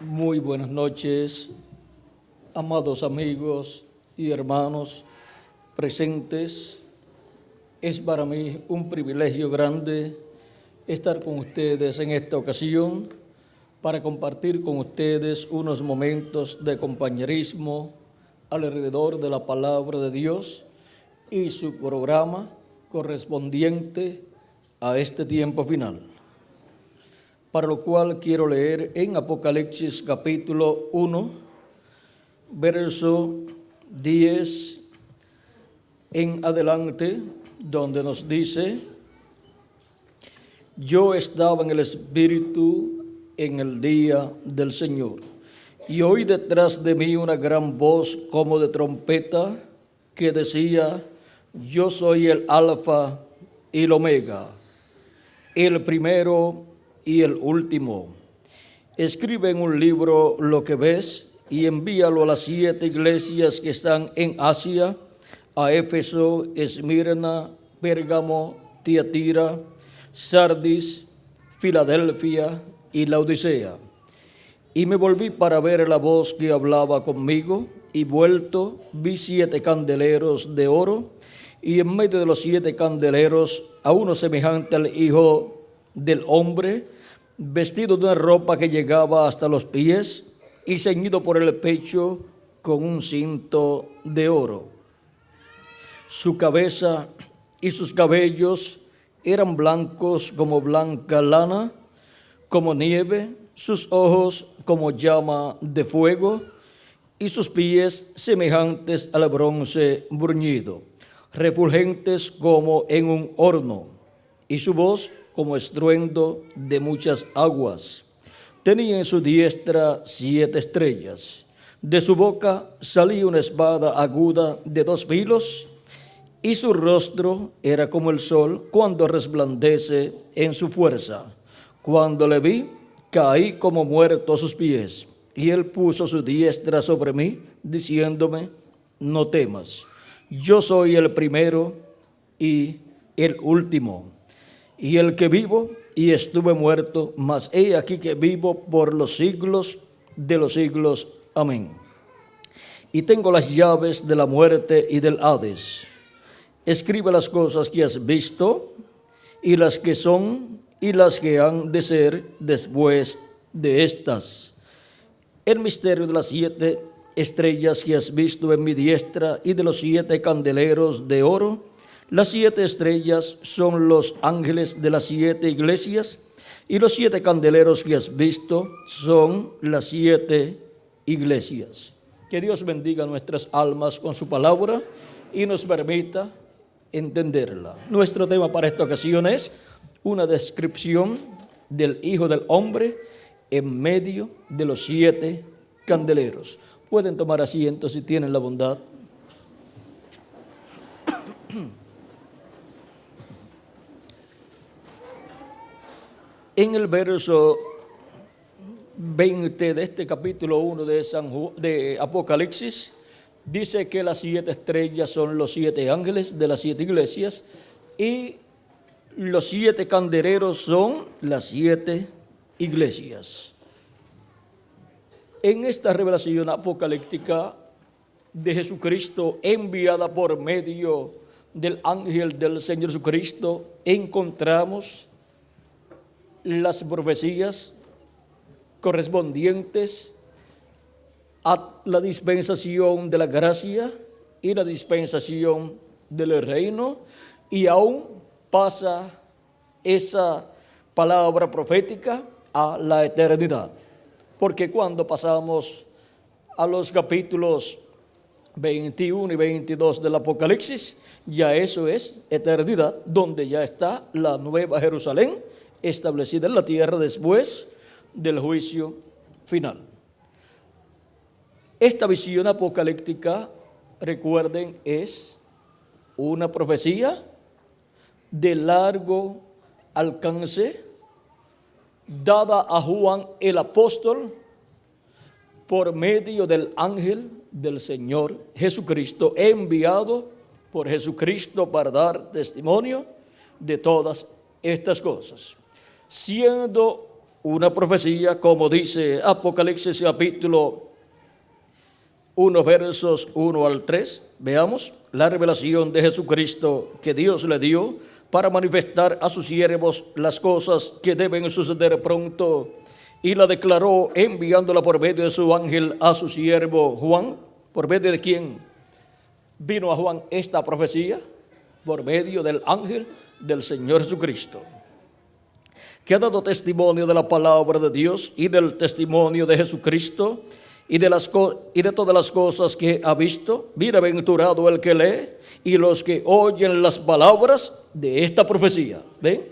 Muy buenas noches, amados amigos y hermanos presentes. Es para mí un privilegio grande estar con ustedes en esta ocasión para compartir con ustedes unos momentos de compañerismo alrededor de la palabra de Dios y su programa correspondiente a este tiempo final. Para lo cual quiero leer en Apocalipsis capítulo 1, verso 10 en adelante, donde nos dice: yo estaba en el Espíritu en el día del Señor, y oí detrás de mí una gran voz como de trompeta que decía: yo soy el Alfa y el Omega, el primero y el último. Escribe en un libro lo que ves y envíalo a las 7 iglesias que están en Asia, a Éfeso, Esmirna, Pérgamo, Tiatira, Sardis, Filadelfia y Laodicea. Y me volví para ver la voz que hablaba conmigo, y vuelto vi 7 candeleros de oro, y en medio de los 7 candeleros a uno semejante al Hijo del Hombre, vestido de una ropa que llegaba hasta los pies y ceñido por el pecho con un cinto de oro. Su cabeza y sus cabellos eran blancos como blanca lana, como nieve, sus ojos como llama de fuego, y sus pies semejantes al bronce bruñido, refulgentes como en un horno, y su voz como estruendo de muchas aguas. Tenía en su diestra 7 estrellas. De su boca salía una espada aguda de 2 filos, y su rostro era como el sol cuando resplandece en su fuerza. Cuando le vi, caí como muerto a sus pies, y él puso su diestra sobre mí, diciéndome: no temas, yo soy el primero y el último, y el que vivo y estuve muerto, mas he aquí que vivo por los siglos de los siglos. Amén. Y tengo las llaves de la muerte y del Hades. Escribe las cosas que has visto, y las que son, y las que han de ser después de estas. El misterio de las 7 estrellas que has visto en mi diestra, y de los 7 candeleros de oro. Las 7 estrellas son los ángeles de las 7 iglesias, y los 7 candeleros que has visto son las 7 iglesias. Que Dios bendiga nuestras almas con su palabra y nos permita entenderla. Nuestro tema para esta ocasión es una descripción del Hijo del Hombre en medio de los 7 candeleros. Pueden tomar asiento si tienen la bondad. En el verso 20 de este capítulo 1 de Apocalipsis, dice que las 7 estrellas son los 7 ángeles de las 7 iglesias, y los 7 candeleros son las 7 iglesias. En esta revelación apocalíptica de Jesucristo, enviada por medio del ángel del Señor Jesucristo, encontramos las profecías correspondientes a la dispensación de la gracia y la dispensación del reino, y aún pasa esa palabra profética a la eternidad, porque cuando pasamos a los capítulos 21 y 22 del Apocalipsis, ya eso es eternidad, donde ya está la nueva Jerusalén establecida en la tierra después del juicio final. Esta visión apocalíptica, recuerden, es una profecía de largo alcance dada a Juan el apóstol por medio del ángel del Señor Jesucristo, enviado por Jesucristo para dar testimonio de todas estas cosas. Siendo una profecía, como dice Apocalipsis capítulo 1, versos 1 al 3. Veamos la revelación de Jesucristo que Dios le dio para manifestar a sus siervos las cosas que deben suceder pronto, y la declaró enviándola por medio de su ángel a su siervo Juan. ¿Por medio de quién vino a Juan esta profecía? Por medio del ángel del Señor Jesucristo, que ha dado testimonio de la palabra de Dios y del testimonio de Jesucristo y de todas las cosas que ha visto. Bienaventurado el que lee y los que oyen las palabras de esta profecía. ¿Ven?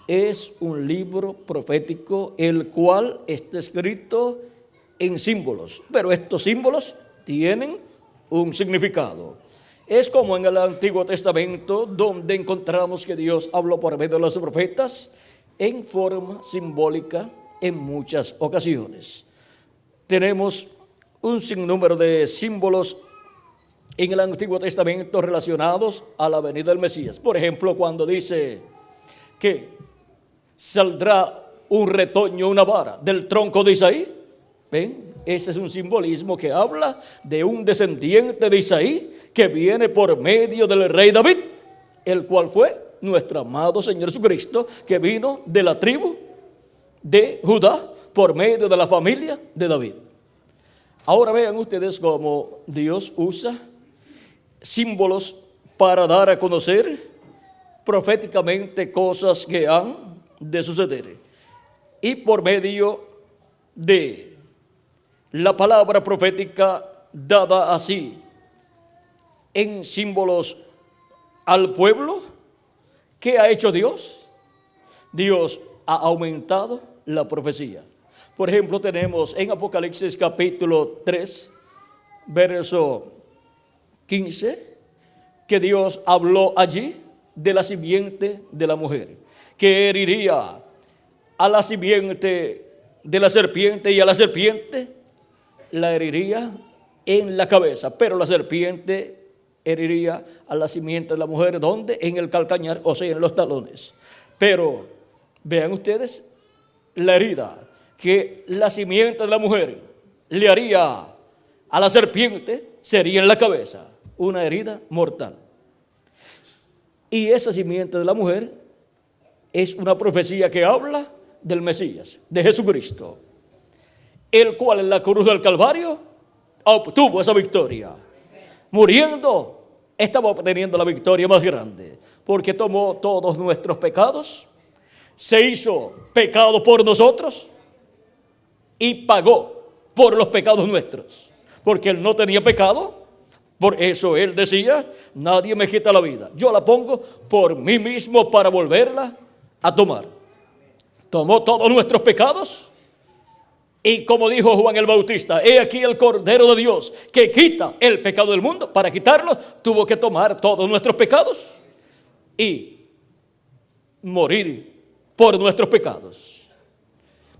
Es un libro profético el cual está escrito en símbolos, pero estos símbolos tienen un significado. Es como en el Antiguo Testamento, donde encontramos que Dios habló por medio de los profetas en forma simbólica en muchas ocasiones. Tenemos un sinnúmero de símbolos en el Antiguo Testamento relacionados a la venida del Mesías. Por ejemplo, cuando dice que saldrá un retoño, una vara del tronco de Isaí. ¿Ven? Ese es un simbolismo que habla de un descendiente de Isaí que viene por medio del rey David, el cual fue nuestro amado Señor Jesucristo, que vino de la tribu de Judá por medio de la familia de David. Ahora vean ustedes cómo Dios usa símbolos para dar a conocer proféticamente cosas que han de suceder. Y por medio de la palabra profética dada así en símbolos al pueblo, ¿qué ha hecho Dios? Dios ha aumentado la profecía. Por ejemplo, tenemos en Apocalipsis capítulo 3, verso 15, que Dios habló allí de la simiente de la mujer, que heriría a la simiente de la serpiente, y a la serpiente la heriría en la cabeza, pero la serpiente heriría a la simiente de la mujer, ¿dónde? En el calcañar, o sea, en los talones. Pero vean ustedes la herida que la simiente de la mujer le haría a la serpiente, sería en la cabeza, una herida mortal. Y esa simiente de la mujer es una profecía que habla del Mesías, de Jesucristo, el cual en la cruz del Calvario obtuvo esa victoria. Muriendo, estaba obteniendo la victoria más grande, porque tomó todos nuestros pecados, se hizo pecado por nosotros y pagó por los pecados nuestros, porque él no tenía pecado. Por eso él decía: nadie me quita la vida, yo la pongo por mí mismo para volverla a tomar. Tomó todos nuestros pecados, y como dijo Juan el Bautista: he aquí el Cordero de Dios que quita el pecado del mundo. Para quitarlo tuvo que tomar todos nuestros pecados y morir por nuestros pecados.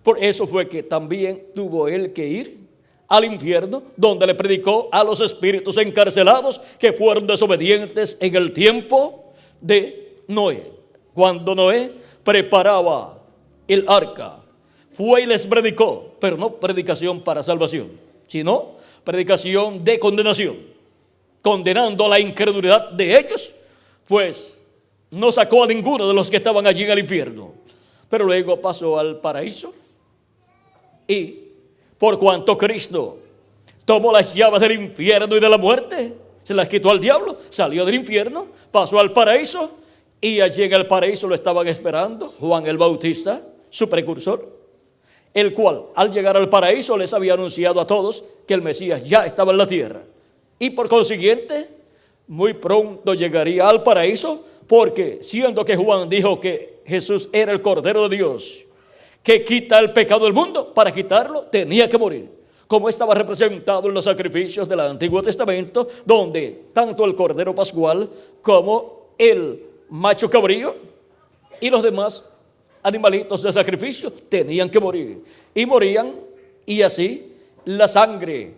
Por eso fue que también tuvo él que ir al infierno, donde le predicó a los espíritus encarcelados que fueron desobedientes en el tiempo de Noé. Cuando Noé preparaba el arca, fue y les predicó, pero no predicación para salvación, sino predicación de condenación, condenando la incredulidad de ellos, pues no sacó a ninguno de los que estaban allí en el infierno, pero luego pasó al paraíso. Y por cuanto Cristo tomó las llaves del infierno y de la muerte, se las quitó al diablo, salió del infierno, pasó al paraíso, y allí en el paraíso lo estaban esperando Juan el Bautista, su precursor, el cual al llegar al paraíso les había anunciado a todos que el Mesías ya estaba en la tierra, y por consiguiente muy pronto llegaría al paraíso, porque siendo que Juan dijo que Jesús era el Cordero de Dios que quita el pecado del mundo, para quitarlo tenía que morir, como estaba representado en los sacrificios del Antiguo Testamento, donde tanto el Cordero Pascual como el macho cabrío y los demás animalitos de sacrificio tenían que morir, y morían, y así la sangre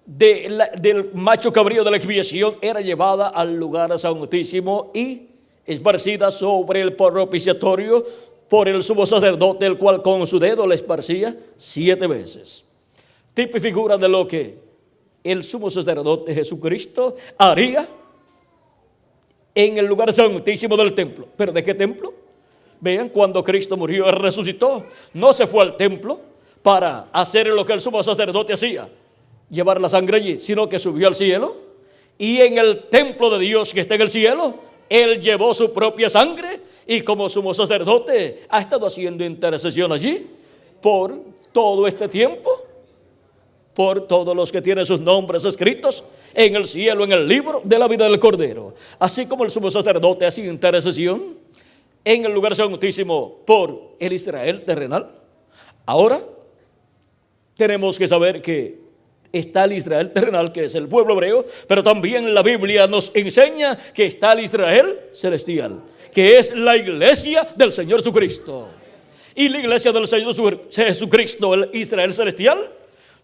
del macho cabrío de la expiación era llevada al lugar santísimo y esparcida sobre el propiciatorio por el sumo sacerdote, el cual con su dedo le esparcía 7 veces. Tipo y figura de lo que el sumo sacerdote Jesucristo haría en el lugar santísimo del templo. ¿Pero de qué templo? Vean, cuando Cristo murió y resucitó, no se fue al templo para hacer lo que el sumo sacerdote hacía, llevar la sangre allí, sino que subió al cielo, y en el templo de Dios que está en el cielo, Él llevó su propia sangre, y como sumo sacerdote ha estado haciendo intercesión allí por todo este tiempo, por todos los que tienen sus nombres escritos en el cielo, en el libro de la vida del Cordero. Así como el sumo sacerdote hace intercesión en el lugar santísimo por el Israel terrenal, ahora tenemos que saber que está el Israel terrenal, que es el pueblo hebreo, pero también la Biblia nos enseña que está el Israel celestial, que es la iglesia del Señor Jesucristo. Y la iglesia del Señor Jesucristo, el Israel celestial,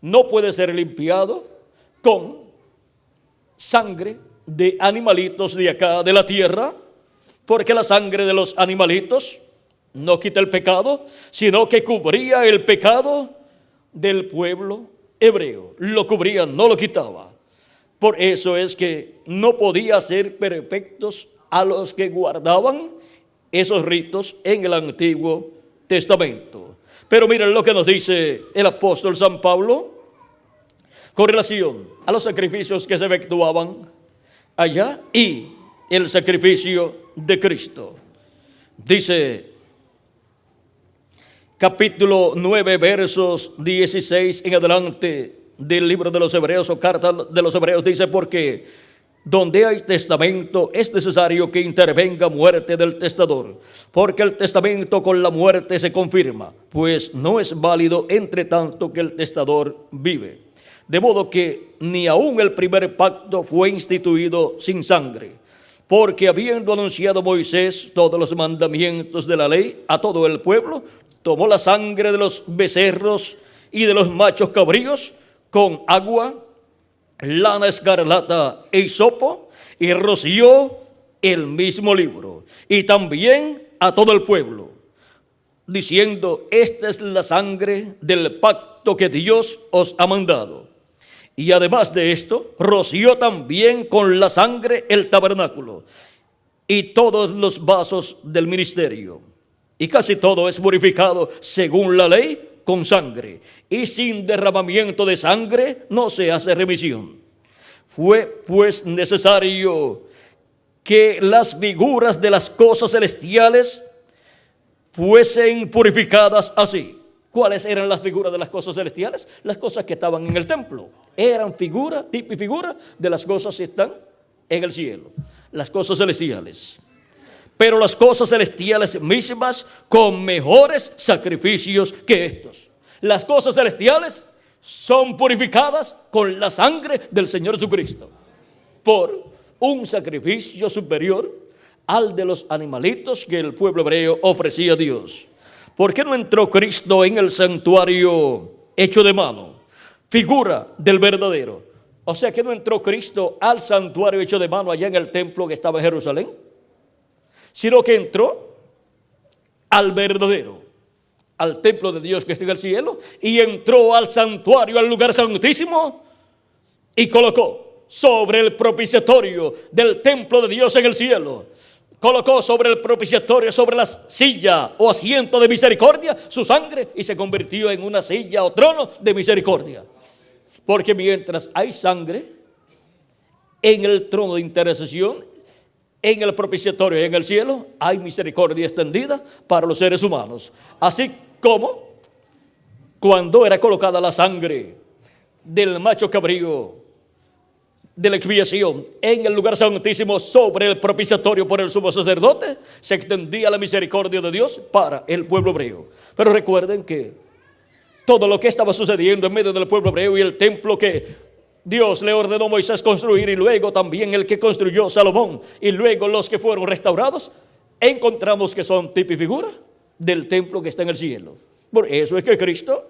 no puede ser limpiado con sangre de animalitos de acá de la tierra, porque la sangre de los animalitos no quita el pecado, sino que cubría el pecado del pueblo hebreo. Lo cubría, no lo quitaba. Por eso es que no podía ser perfectos a los que guardaban esos ritos en el Antiguo Testamento. Pero miren lo que nos dice el apóstol San Pablo con relación a los sacrificios que se efectuaban allá y el sacrificio de Cristo. Dice capítulo 9, versos 16 en adelante del libro de los Hebreos, o carta de los Hebreos, dice: porque donde hay testamento es necesario que intervenga muerte del testador, porque el testamento con la muerte se confirma, pues no es válido entre tanto que el testador vive. De modo que ni aun el primer pacto fue instituido sin sangre, porque habiendo anunciado Moisés todos los mandamientos de la ley a todo el pueblo, tomó la sangre de los becerros y de los machos cabríos con agua, lana escarlata e hisopo, y roció el mismo libro, y también a todo el pueblo, diciendo: esta es la sangre del pacto que Dios os ha mandado. Y además de esto, roció también con la sangre el tabernáculo y todos los vasos del ministerio. Y casi todo es purificado según la ley con sangre, y sin derramamiento de sangre no se hace remisión. Fue pues necesario que las figuras de las cosas celestiales fuesen purificadas así. ¿Cuáles eran las figuras de las cosas celestiales? Las cosas que estaban en el templo. Eran figura, tipo y figura de las cosas que están en el cielo. Las cosas celestiales. Pero las cosas celestiales mismas con mejores sacrificios que estos. Las cosas celestiales son purificadas con la sangre del Señor Jesucristo, por un sacrificio superior al de los animalitos que el pueblo hebreo ofrecía a Dios. ¿Por qué no entró Cristo en el santuario hecho de mano, figura del verdadero? O sea, que no entró Cristo al santuario hecho de mano allá en el templo que estaba en Jerusalén, sino que entró al verdadero, al templo de Dios que está en el cielo, y entró al santuario, al lugar santísimo, y colocó sobre el propiciatorio del templo de Dios en el cielo, colocó sobre el propiciatorio, sobre la silla o asiento de misericordia, su sangre, y se convirtió en una silla o trono de misericordia. Porque mientras hay sangre en el trono de intercesión, en el propiciatorio y en el cielo, hay misericordia extendida para los seres humanos. Así como cuando era colocada la sangre del macho cabrío de la expiación en el lugar santísimo sobre el propiciatorio por el sumo sacerdote, se extendía la misericordia de Dios para el pueblo hebreo. Pero recuerden que todo lo que estaba sucediendo en medio del pueblo hebreo y el templo que Dios le ordenó a Moisés construir, y luego también el que construyó Salomón, y luego los que fueron restaurados, encontramos que son tipo y figura del templo que está en el cielo. Por eso es que Cristo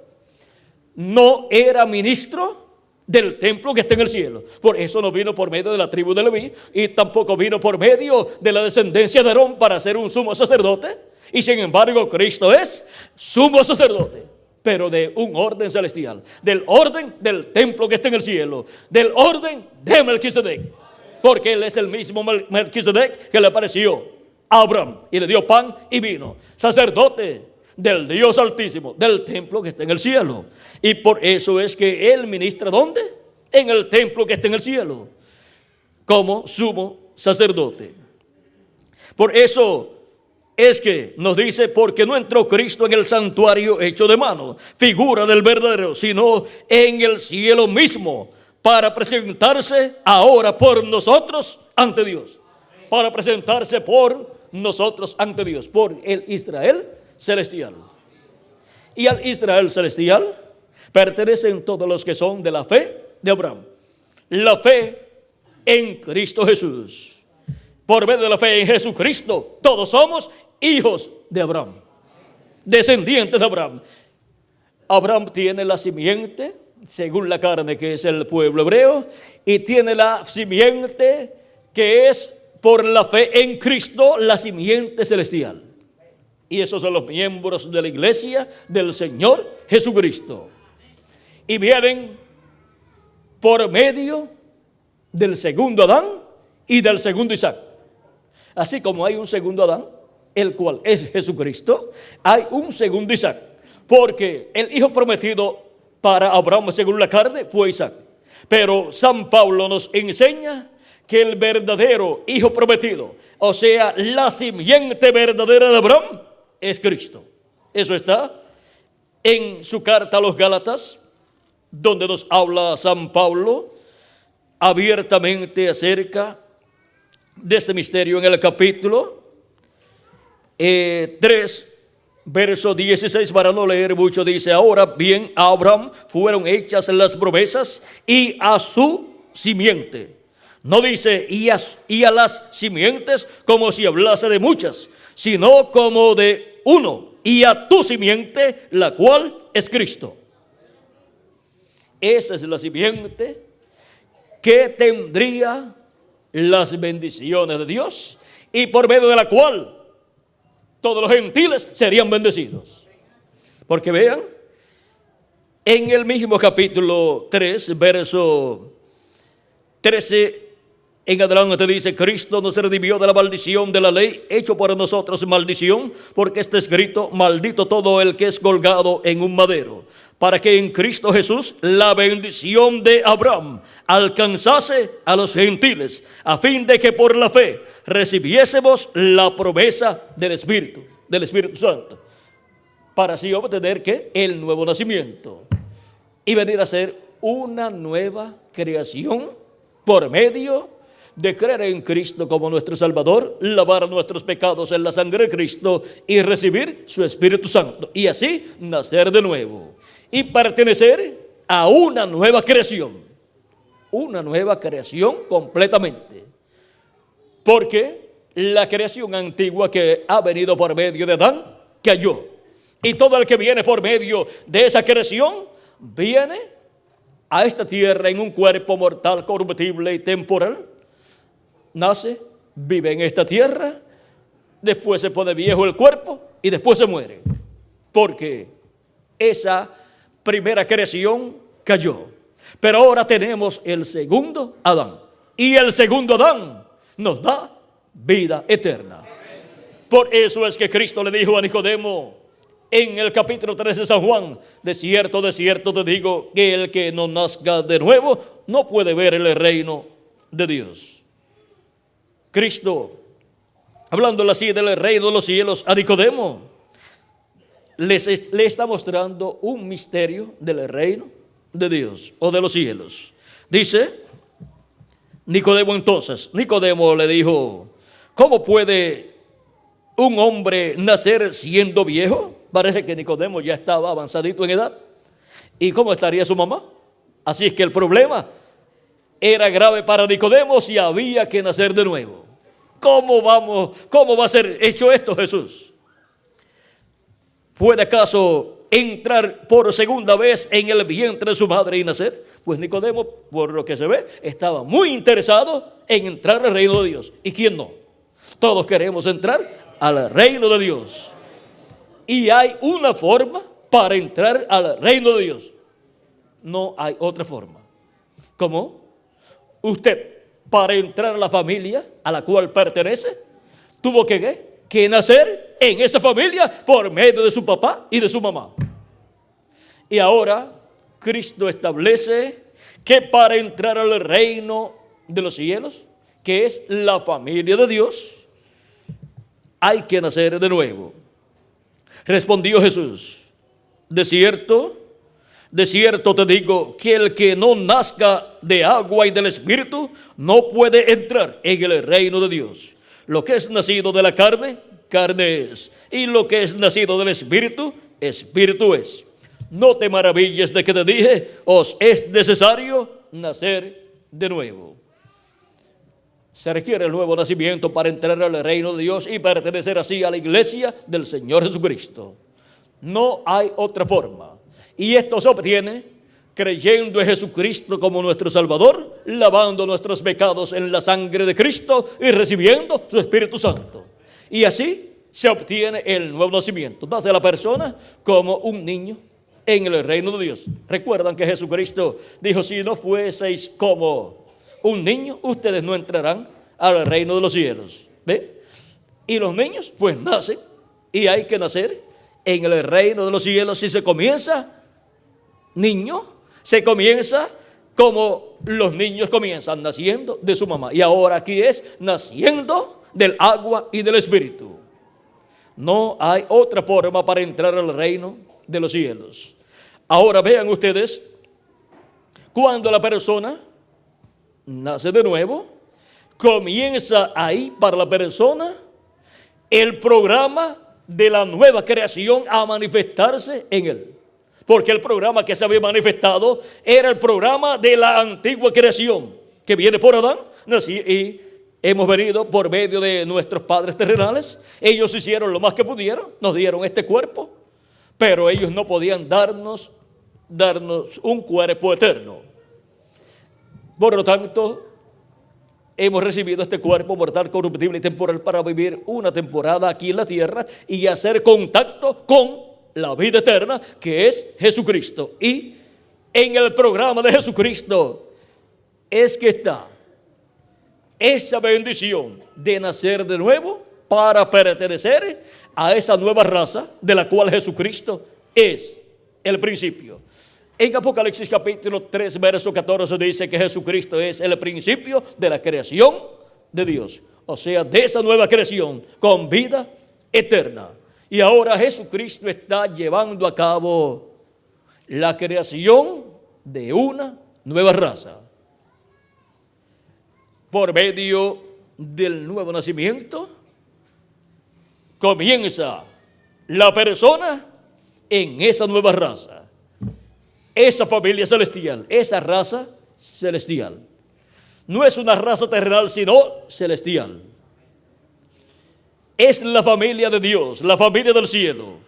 no era ministro del templo que está en el cielo. Por eso no vino por medio de la tribu de Leví, y tampoco vino por medio de la descendencia de Aarón para ser un sumo sacerdote, Y sin embargo, Cristo es sumo sacerdote, pero de un orden celestial, del orden del templo que está en el cielo, del orden de Melquisedec, porque Él es el mismo Melquisedec que le apareció a Abraham y le dio pan y vino, sacerdote del Dios Altísimo, del templo que está en el cielo. Y por eso es que Él ministra, ¿dónde? En el templo que está en el cielo, como sumo sacerdote. Por eso es que nos dice, porque no entró Cristo en el santuario hecho de mano, figura del verdadero, sino en el cielo mismo, para presentarse ahora por nosotros ante Dios. Para presentarse por nosotros ante Dios, por el Israel celestial. Y al Israel celestial pertenecen todos los que son de la fe de Abraham. La fe en Cristo Jesús. Por medio de la fe en Jesucristo, todos somos hijos de Abraham, descendientes de Abraham. Abraham tiene la simiente, según la carne, que es el pueblo hebreo, y tiene la simiente que es por la fe en Cristo, la simiente celestial. Y esos son los miembros de la iglesia del Señor Jesucristo. Y vienen por medio del segundo Adán y del segundo Isaac. Así como hay un segundo Adán, el cual es Jesucristo, hay un segundo Isaac, porque el hijo prometido para Abraham según la carne fue Isaac. Pero San Pablo nos enseña que el verdadero hijo prometido, o sea, la simiente verdadera de Abraham, es Cristo. Eso está en su carta a los Gálatas, donde nos habla San Pablo abiertamente acerca de ese misterio en el capítulo 3, verso 16, para no leer mucho, dice: ahora bien, a Abraham fueron hechas las promesas y a su simiente. No dice y a las simientes como si hablase de muchas, sino como de uno, y a tu simiente, la cual es Cristo. Esa es la simiente que tendría las bendiciones de Dios y por medio de la cual todos los gentiles serían bendecidos. Porque vean, en el mismo capítulo 3, verso 13 en adelante dice: Cristo nos redimió de la maldición de la ley, hecho por nosotros maldición, porque está escrito: maldito todo el que es colgado en un madero, para que en Cristo Jesús la bendición de Abraham alcanzase a los gentiles, a fin de que por la fe recibiésemos la promesa del Espíritu Santo, para así obtener ¿qué? El nuevo nacimiento y venir a ser una nueva creación por medio de creer en Cristo como nuestro Salvador, lavar nuestros pecados en la sangre de Cristo y recibir su Espíritu Santo, y así nacer de nuevo y pertenecer a una nueva creación completamente, porque la creación antigua que ha venido por medio de Adán cayó, y todo el que viene por medio de esa creación viene a esta tierra en un cuerpo mortal, corruptible y temporal. Nace, vive en esta tierra, después se pone viejo el cuerpo y después se muere, porque esa primera creación cayó. Pero ahora tenemos el segundo Adán, y el segundo Adán nos da vida eterna. Por eso es que Cristo le dijo a Nicodemo en el capítulo 3 de San Juan: de cierto te digo, que el que no nazca de nuevo no puede ver el reino de Dios. Cristo, hablando así del reino de los cielos a Nicodemo, le está mostrando un misterio del reino de Dios o de los cielos. Dice Nicodemo entonces, Nicodemo le dijo: ¿cómo puede un hombre nacer siendo viejo? Parece que Nicodemo ya estaba avanzadito en edad. ¿Y cómo estaría su mamá? Así es que el problema era grave para Nicodemo, si había que nacer de nuevo. ¿Cómo va a ser hecho esto, Jesús? ¿Puede acaso entrar por segunda vez en el vientre de su madre y nacer? Pues Nicodemo, por lo que se ve, estaba muy interesado en entrar al reino de Dios. ¿Y quién no? Todos queremos entrar al reino de Dios. Y hay una forma para entrar al reino de Dios. No hay otra forma. ¿Cómo? Usted, para entrar a la familia a la cual pertenece, tuvo que nacer en esa familia por medio de su papá y de su mamá. Y ahora Cristo establece que para entrar al reino de los cielos, que es la familia de Dios, hay que nacer de nuevo. Respondió Jesús: de cierto te digo que el que no nazca de agua y del Espíritu no puede entrar en el reino de Dios. Lo que es nacido de la carne, carne es, y lo que es nacido del Espíritu, Espíritu es. No te maravilles de que te dije, os es necesario nacer de nuevo. Se requiere el nuevo nacimiento para entrar al reino de Dios y pertenecer así a la iglesia del Señor Jesucristo. No hay otra forma. Y esto se obtiene creyendo en Jesucristo como nuestro Salvador, lavando nuestros pecados en la sangre de Cristo y recibiendo su Espíritu Santo. Y así se obtiene el nuevo nacimiento. Nace la persona como un niño en el reino de Dios. Recuerdan que Jesucristo dijo: si no fueseis como un niño, ustedes no entrarán al reino de los cielos. ¿Ve? Y los niños pues nacen, y hay que nacer en el reino de los cielos. Si se comienza niño, se comienza como los niños comienzan, naciendo de su mamá. Y ahora aquí es naciendo del agua y del Espíritu. No hay otra forma para entrar al reino de los cielos. Ahora vean ustedes, cuando la persona nace de nuevo, comienza ahí para la persona el programa de la nueva creación a manifestarse en él. Porque el programa que se había manifestado era el programa de la antigua creación, que viene por Adán, y hemos venido por medio de nuestros padres terrenales. Ellos hicieron lo más que pudieron, nos dieron este cuerpo, pero ellos no podían darnos un cuerpo eterno. Por lo tanto, hemos recibido este cuerpo mortal, corruptible y temporal para vivir una temporada aquí en la tierra y hacer contacto con la vida eterna, que es Jesucristo. Y en el programa de Jesucristo es que está esa bendición de nacer de nuevo para pertenecer a esa nueva raza de la cual Jesucristo es el principio. En Apocalipsis capítulo 3, verso 14 dice que Jesucristo es el principio de la creación de Dios. O sea, de esa nueva creación con vida eterna. Y ahora Jesucristo está llevando a cabo la creación de una nueva raza. Por medio del nuevo nacimiento, comienza la persona en esa nueva raza. Esa familia celestial, esa raza celestial. No es una raza terrenal, sino celestial. Es la familia de Dios, la familia del cielo,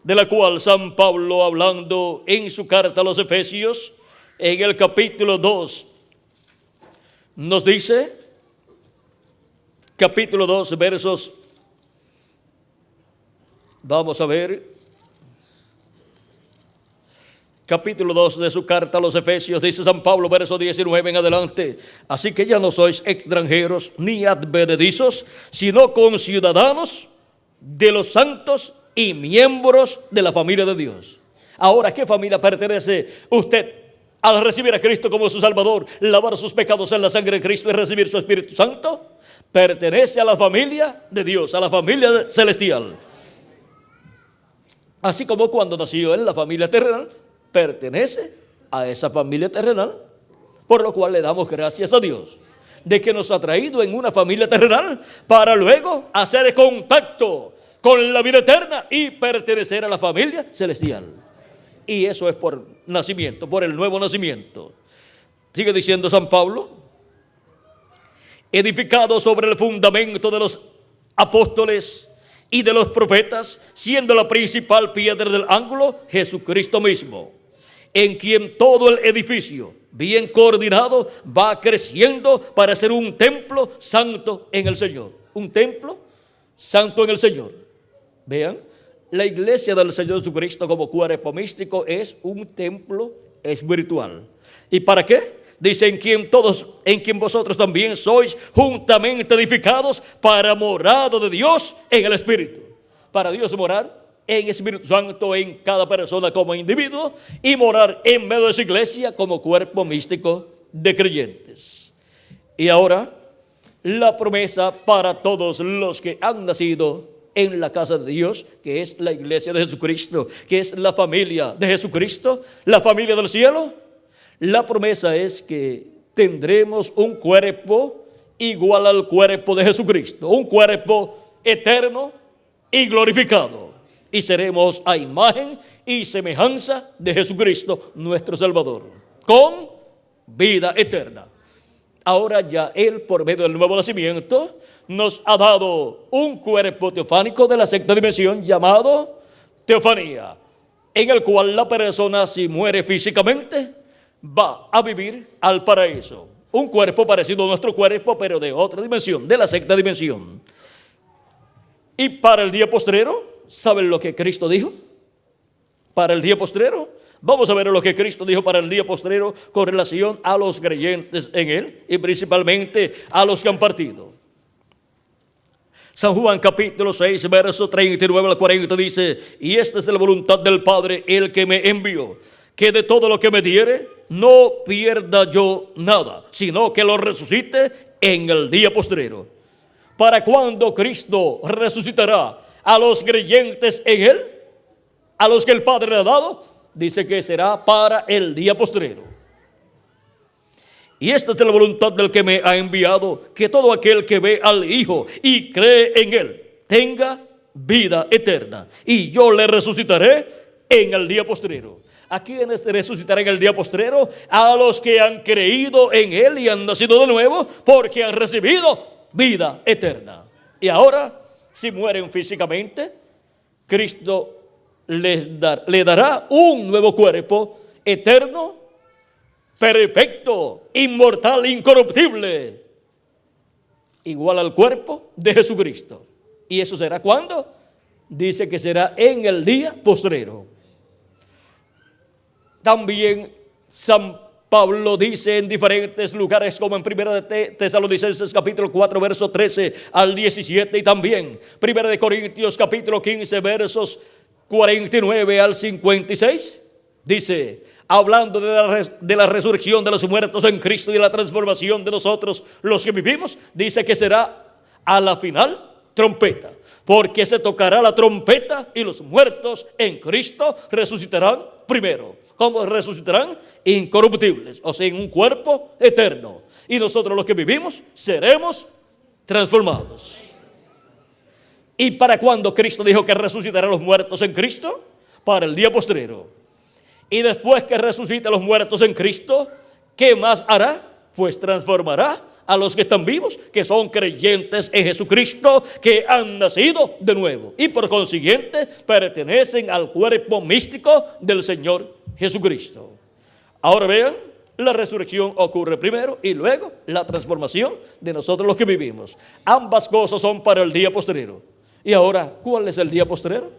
de la cual San Pablo, hablando en su carta a los Efesios, en el capítulo 2, nos dice, capítulo 2, versos, vamos a ver, capítulo 2 de su carta a los Efesios, dice San Pablo, verso 19 en adelante: así que ya no sois extranjeros ni advenedizos, sino conciudadanos de los santos y miembros de la familia de Dios. Ahora, ¿a qué familia pertenece usted al recibir a Cristo como su Salvador, lavar sus pecados en la sangre de Cristo y recibir su Espíritu Santo? Pertenece a la familia de Dios, a la familia celestial. Así como cuando nació en la familia terrenal, pertenece a esa familia terrenal, por lo cual le damos gracias a Dios de que nos ha traído en una familia terrenal para luego hacer contacto con la vida eterna y pertenecer a la familia celestial. Y eso es por nacimiento, por el nuevo nacimiento. Sigue diciendo San Pablo: edificado sobre el fundamento de los apóstoles y de los profetas, siendo la principal piedra del ángulo Jesucristo mismo, en quien todo el edificio, bien coordinado, va creciendo para ser un templo santo en el Señor. Un templo santo en el Señor. Vean, la iglesia del Señor Jesucristo como cuerpo místico es un templo espiritual. ¿Y para qué? Dice, en quien vosotros también sois juntamente edificados para morada de Dios en el Espíritu. Para Dios morar en Espíritu Santo en cada persona como individuo y morar en medio de su iglesia como cuerpo místico de creyentes. Y ahora, la promesa para todos los que han nacido en la casa de Dios, que es la iglesia de Jesucristo, que es la familia de Jesucristo, la familia del cielo. La promesa es que tendremos un cuerpo igual al cuerpo de Jesucristo, un cuerpo eterno y glorificado. Y seremos a imagen y semejanza de Jesucristo, nuestro Salvador, con vida eterna. Ahora ya Él, por medio del nuevo nacimiento, nos ha dado un cuerpo teofánico de la sexta dimensión llamado teofanía, en el cual la persona, si muere físicamente, va a vivir al paraíso. Un cuerpo parecido a nuestro cuerpo, pero de otra dimensión, de la sexta dimensión. Y para el día postrero, ¿saben lo que Cristo dijo? Para el día postrero, vamos a ver lo que Cristo dijo para el día postrero con relación a los creyentes en Él y principalmente a los que han partido. San Juan capítulo 6, verso 39 al 40 dice, y esta es de la voluntad del Padre, el que me envió, que de todo lo que me diere, no pierda yo nada, sino que lo resucite en el día postrero. ¿Para cuándo Cristo resucitará a los creyentes en Él? A los que el Padre le ha dado, dice que será para el día postrero. Y esta es la voluntad del que me ha enviado, que todo aquel que ve al Hijo y cree en Él, tenga vida eterna. Y yo le resucitaré en el día postrero. ¿A quiénes resucitará en el día postrero? A los que han creído en Él y han nacido de nuevo, porque han recibido vida eterna. Y ahora, si mueren físicamente, Cristo le dará un nuevo cuerpo eterno, perfecto, inmortal, incorruptible, igual al cuerpo de Jesucristo. ¿Y eso será cuándo? Dice que será en el día postrero. También San Pablo dice en diferentes lugares, como en 1 de Tesalonicenses capítulo 4, verso 13 al 17, y también 1 de Corintios capítulo 15, versos 49 al 56, dice, hablando de la resurrección de los muertos en Cristo y de la transformación de nosotros los que vivimos, dice que será a la final trompeta, porque se tocará la trompeta y los muertos en Cristo resucitarán primero. ¿Cómo resucitarán? Incorruptibles, o sea, en un cuerpo eterno. Y nosotros los que vivimos seremos transformados. ¿Y para cuándo Cristo dijo que resucitará a los muertos en Cristo? Para el día postrero. Y después que resucite a los muertos en Cristo, ¿qué más hará? Pues transformará a los que están vivos, que son creyentes en Jesucristo, que han nacido de nuevo y por consiguiente pertenecen al cuerpo místico del Señor Jesucristo. Ahora vean, la resurrección ocurre primero y luego la transformación de nosotros los que vivimos. Ambas cosas son para el día postrero. Y ahora, ¿cuál es el día postrero?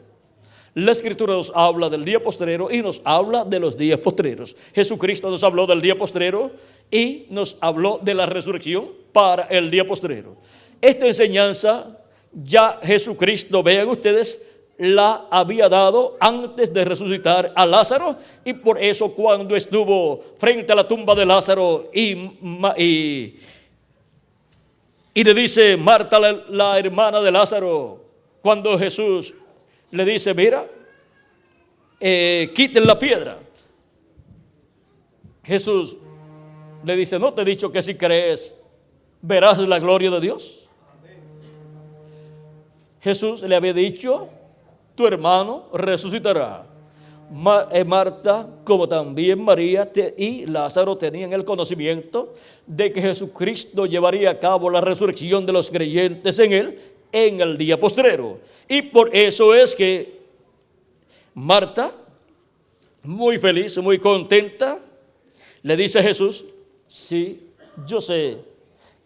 La Escritura nos habla del día postrero y nos habla de los días postreros. Jesucristo nos habló del día postrero y nos habló de la resurrección para el día postrero. Esta enseñanza ya Jesucristo, vean ustedes, la había dado antes de resucitar a Lázaro, y por eso cuando estuvo frente a la tumba de Lázaro y le dice Marta, la hermana de Lázaro, cuando Jesús le dice, mira, quiten la piedra. Jesús le dice, ¿no te he dicho que si crees verás la gloria de Dios? Jesús le había dicho, tu hermano resucitará. Marta, como también María y Lázaro tenían el conocimiento de que Jesucristo llevaría a cabo la resurrección de los creyentes en Él en el día postrero. Y por eso es que Marta, muy feliz, muy contenta, le dice a Jesús, sí, yo sé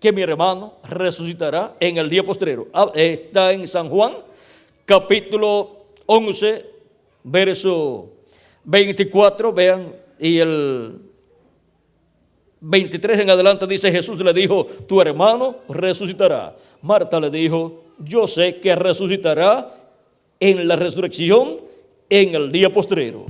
que mi hermano resucitará en el día postrero. Está en San Juan, capítulo 11, verso 24, vean, y el 23 en adelante dice: Jesús le dijo, tu hermano resucitará. Marta le dijo, yo sé que resucitará en la resurrección en el día postrero.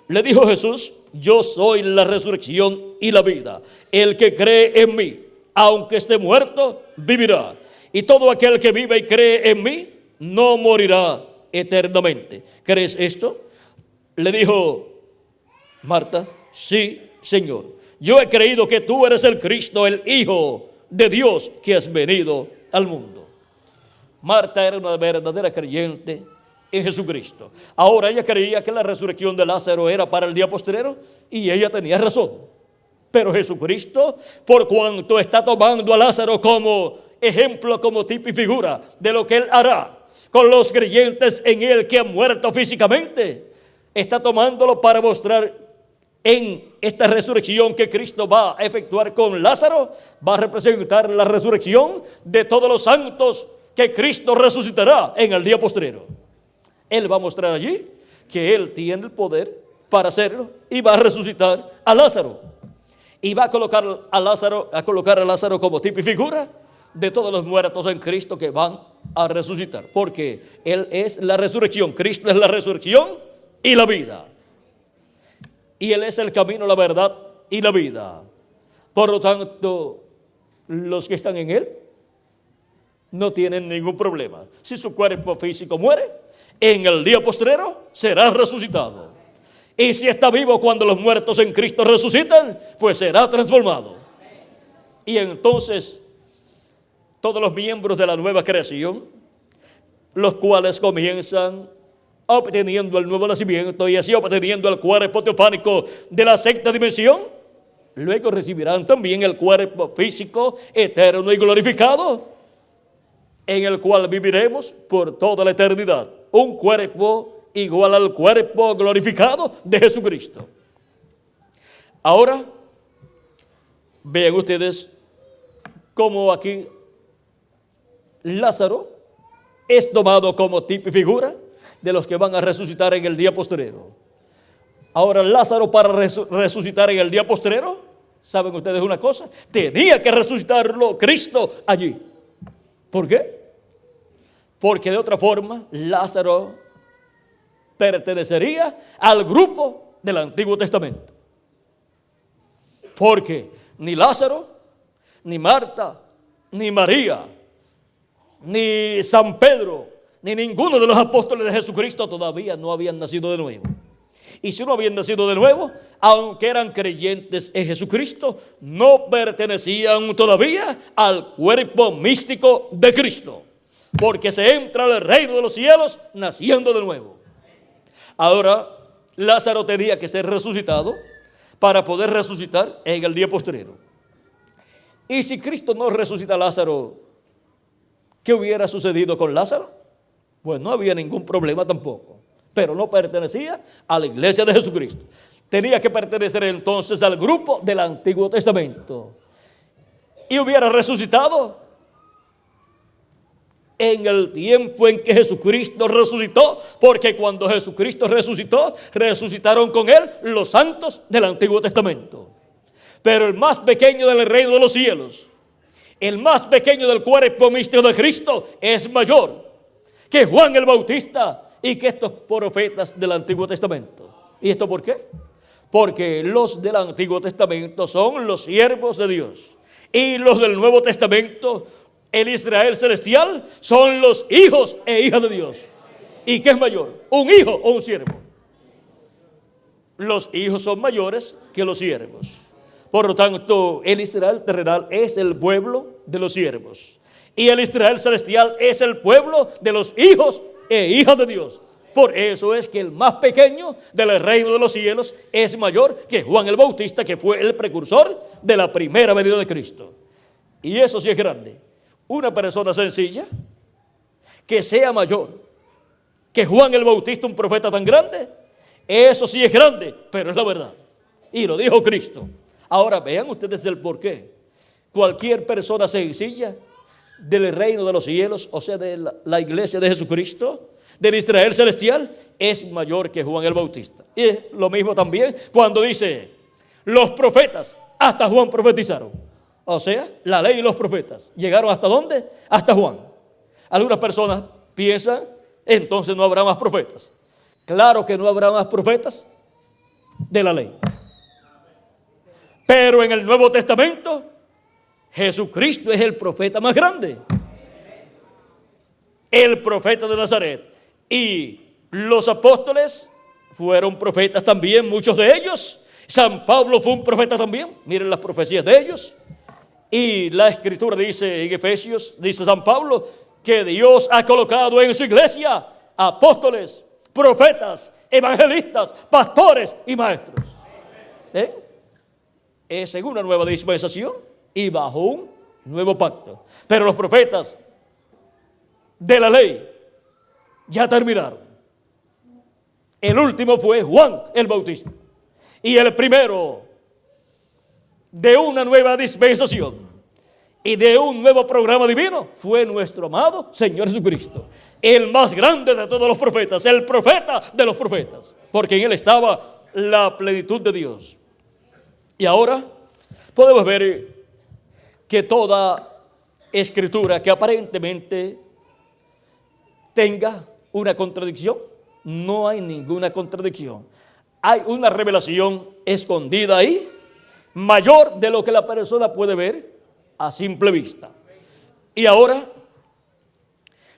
Le dijo Jesús, yo soy la resurrección y la vida. El que cree en mí, aunque esté muerto, vivirá. Y todo aquel que vive y cree en mí, no morirá eternamente. ¿Crees esto? Le dijo Marta, sí, Señor. Yo he creído que tú eres el Cristo, el Hijo de Dios que has venido al mundo. Marta era una verdadera creyente en Jesucristo. Ahora ella creía que la resurrección de Lázaro era para el día postrero y ella tenía razón. Pero Jesucristo, por cuanto está tomando a Lázaro como ejemplo, como tipo y figura de lo que él hará con los creyentes en él que han muerto físicamente, está tomándolo para mostrar en esta resurrección que Cristo va a efectuar con Lázaro, va a representar la resurrección de todos los santos que Cristo resucitará en el día postrero. Él va a mostrar allí que Él tiene el poder para hacerlo y va a resucitar a Lázaro. Y va a colocar a Lázaro como tipo y figura de todos los muertos en Cristo que van a resucitar. Porque Él es la resurrección, Cristo es la resurrección y la vida. Y Él es el camino, la verdad y la vida. Por lo tanto, los que están en Él no tienen ningún problema. Si su cuerpo físico muere, en el día postrero será resucitado. Y si está vivo cuando los muertos en Cristo resucitan, pues será transformado. Y entonces, todos los miembros de la nueva creación, los cuales comienzan obteniendo el nuevo nacimiento y así obteniendo el cuerpo teofánico de la sexta dimensión, luego recibirán también el cuerpo físico eterno y glorificado, en el cual viviremos por toda la eternidad. Un cuerpo igual al cuerpo glorificado de Jesucristo. Ahora, vean ustedes cómo aquí Lázaro es tomado como tipo y figura de los que van a resucitar en el día postrero. Ahora, Lázaro, para resucitar en el día postrero, ¿saben ustedes una cosa? Tenía que resucitarlo Cristo allí. ¿Por qué? Porque de otra forma Lázaro pertenecería al grupo del Antiguo Testamento. Porque ni Lázaro, ni Marta, ni María, ni San Pedro, ni ninguno de los apóstoles de Jesucristo todavía no habían nacido de nuevo. Y si no habían nacido de nuevo, aunque eran creyentes en Jesucristo, no pertenecían todavía al cuerpo místico de Cristo. Porque se entra al reino de los cielos naciendo de nuevo. Ahora, Lázaro tenía que ser resucitado para poder resucitar en el día postrero. Y si Cristo no resucita a Lázaro, ¿qué hubiera sucedido con Lázaro? Pues no había ningún problema tampoco. Pero no pertenecía a la iglesia de Jesucristo. Tenía que pertenecer entonces al grupo del Antiguo Testamento. Y hubiera resucitado en el tiempo en que Jesucristo resucitó, porque cuando Jesucristo resucitó, resucitaron con Él los santos del Antiguo Testamento. Pero el más pequeño del reino de los cielos, el más pequeño del cuerpo místico de Cristo, es mayor que Juan el Bautista y que estos profetas del Antiguo Testamento. ¿Y esto por qué? Porque los del Antiguo Testamento son los siervos de Dios, y los del Nuevo Testamento, el Israel celestial, son los hijos e hijas de Dios. ¿Y qué es mayor? ¿Un hijo o un siervo? Los hijos son mayores que los siervos. Por lo tanto, el Israel terrenal es el pueblo de los siervos, y el Israel celestial es el pueblo de los hijos e hijas de Dios. Por eso es que el más pequeño del reino de los cielos es mayor que Juan el Bautista, que fue el precursor de la primera venida de Cristo. Y eso sí es grande. Una persona sencilla que sea mayor que Juan el Bautista, un profeta tan grande, eso sí es grande, pero es la verdad. Y lo dijo Cristo. Ahora vean ustedes el porqué. Cualquier persona sencilla del reino de los cielos, o sea, de la iglesia de Jesucristo, del Israel celestial es mayor que Juan el Bautista. Y es lo mismo también cuando dice, los profetas, hasta Juan profetizaron. O sea, la ley y los profetas llegaron ¿hasta dónde? Hasta Juan. Algunas personas piensan, entonces no habrá más profetas. Claro que no habrá más profetas de la ley. Pero en el Nuevo Testamento, Jesucristo es el profeta más grande. El profeta de Nazaret. Y los apóstoles fueron profetas también, muchos de ellos. San Pablo fue un profeta también. Miren las profecías de ellos. Y la Escritura dice en Efesios, dice San Pablo, que Dios ha colocado en su iglesia apóstoles, profetas, evangelistas, pastores y maestros. Es en una nueva dispensación y bajo un nuevo pacto. Pero los profetas de la ley ya terminaron. El último fue Juan el Bautista. Y el primero de una nueva dispensación y de un nuevo programa divino fue nuestro amado Señor Jesucristo, el más grande de todos los profetas, el profeta de los profetas, porque en él estaba la plenitud de Dios. Y ahora podemos ver que toda escritura que aparentemente tenga una contradicción, no hay ninguna contradicción. Hay una revelación escondida ahí, mayor de lo que la persona puede ver a simple vista. Y ahora,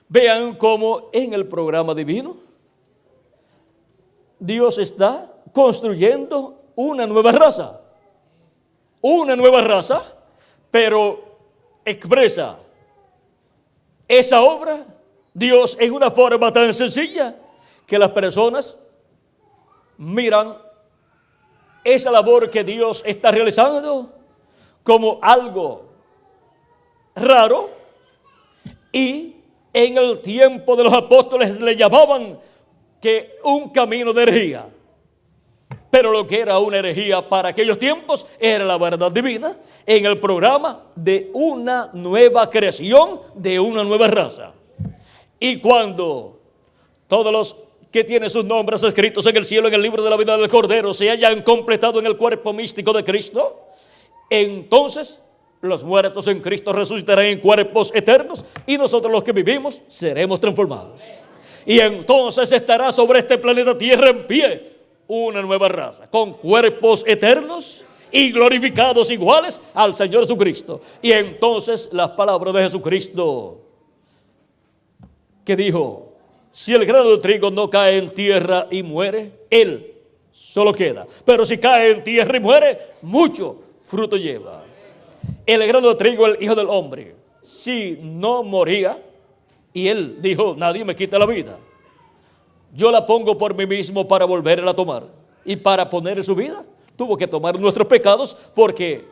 vean cómo en el programa divino, Dios está construyendo una nueva raza. Una nueva raza, pero expresa esa obra Dios en una forma tan sencilla que las personas miran esa labor que Dios está realizando como algo raro, y en el tiempo de los apóstoles le llamaban que un camino de herejía. Pero lo que era una herejía para aquellos tiempos era la verdad divina en el programa de una nueva creación, de una nueva raza. Y cuando todos los que tienen sus nombres escritos en el cielo, en el libro de la vida del Cordero, se hayan completado en el cuerpo místico de Cristo, entonces los muertos en Cristo resucitarán en cuerpos eternos y nosotros los que vivimos seremos transformados. Y entonces estará sobre este planeta Tierra en pie una nueva raza, con cuerpos eternos y glorificados iguales al Señor Jesucristo. Y entonces las palabras de Jesucristo que dijo, si el grano de trigo no cae en tierra y muere, él solo queda. Pero si cae en tierra y muere, mucho fruto lleva. El grano de trigo, el Hijo del Hombre, si no moría, y él dijo, nadie me quita la vida, yo la pongo por mí mismo para volverla a tomar. Y para poner su vida, tuvo que tomar nuestros pecados, porque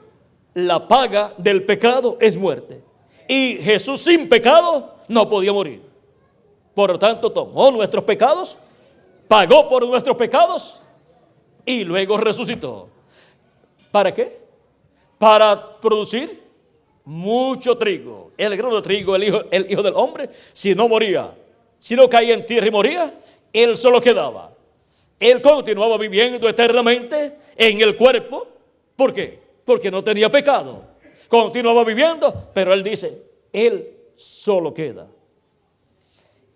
la paga del pecado es muerte. Y Jesús sin pecado no podía morir. Por lo tanto, tomó nuestros pecados, pagó por nuestros pecados y luego resucitó. ¿Para qué? Para producir mucho trigo. El grano de trigo, el hijo del hombre, si no moría, si no caía en tierra y moría, él solo quedaba. Él continuaba viviendo eternamente en el cuerpo. ¿Por qué? Porque no tenía pecado. Continuaba viviendo, pero él dice, él solo queda.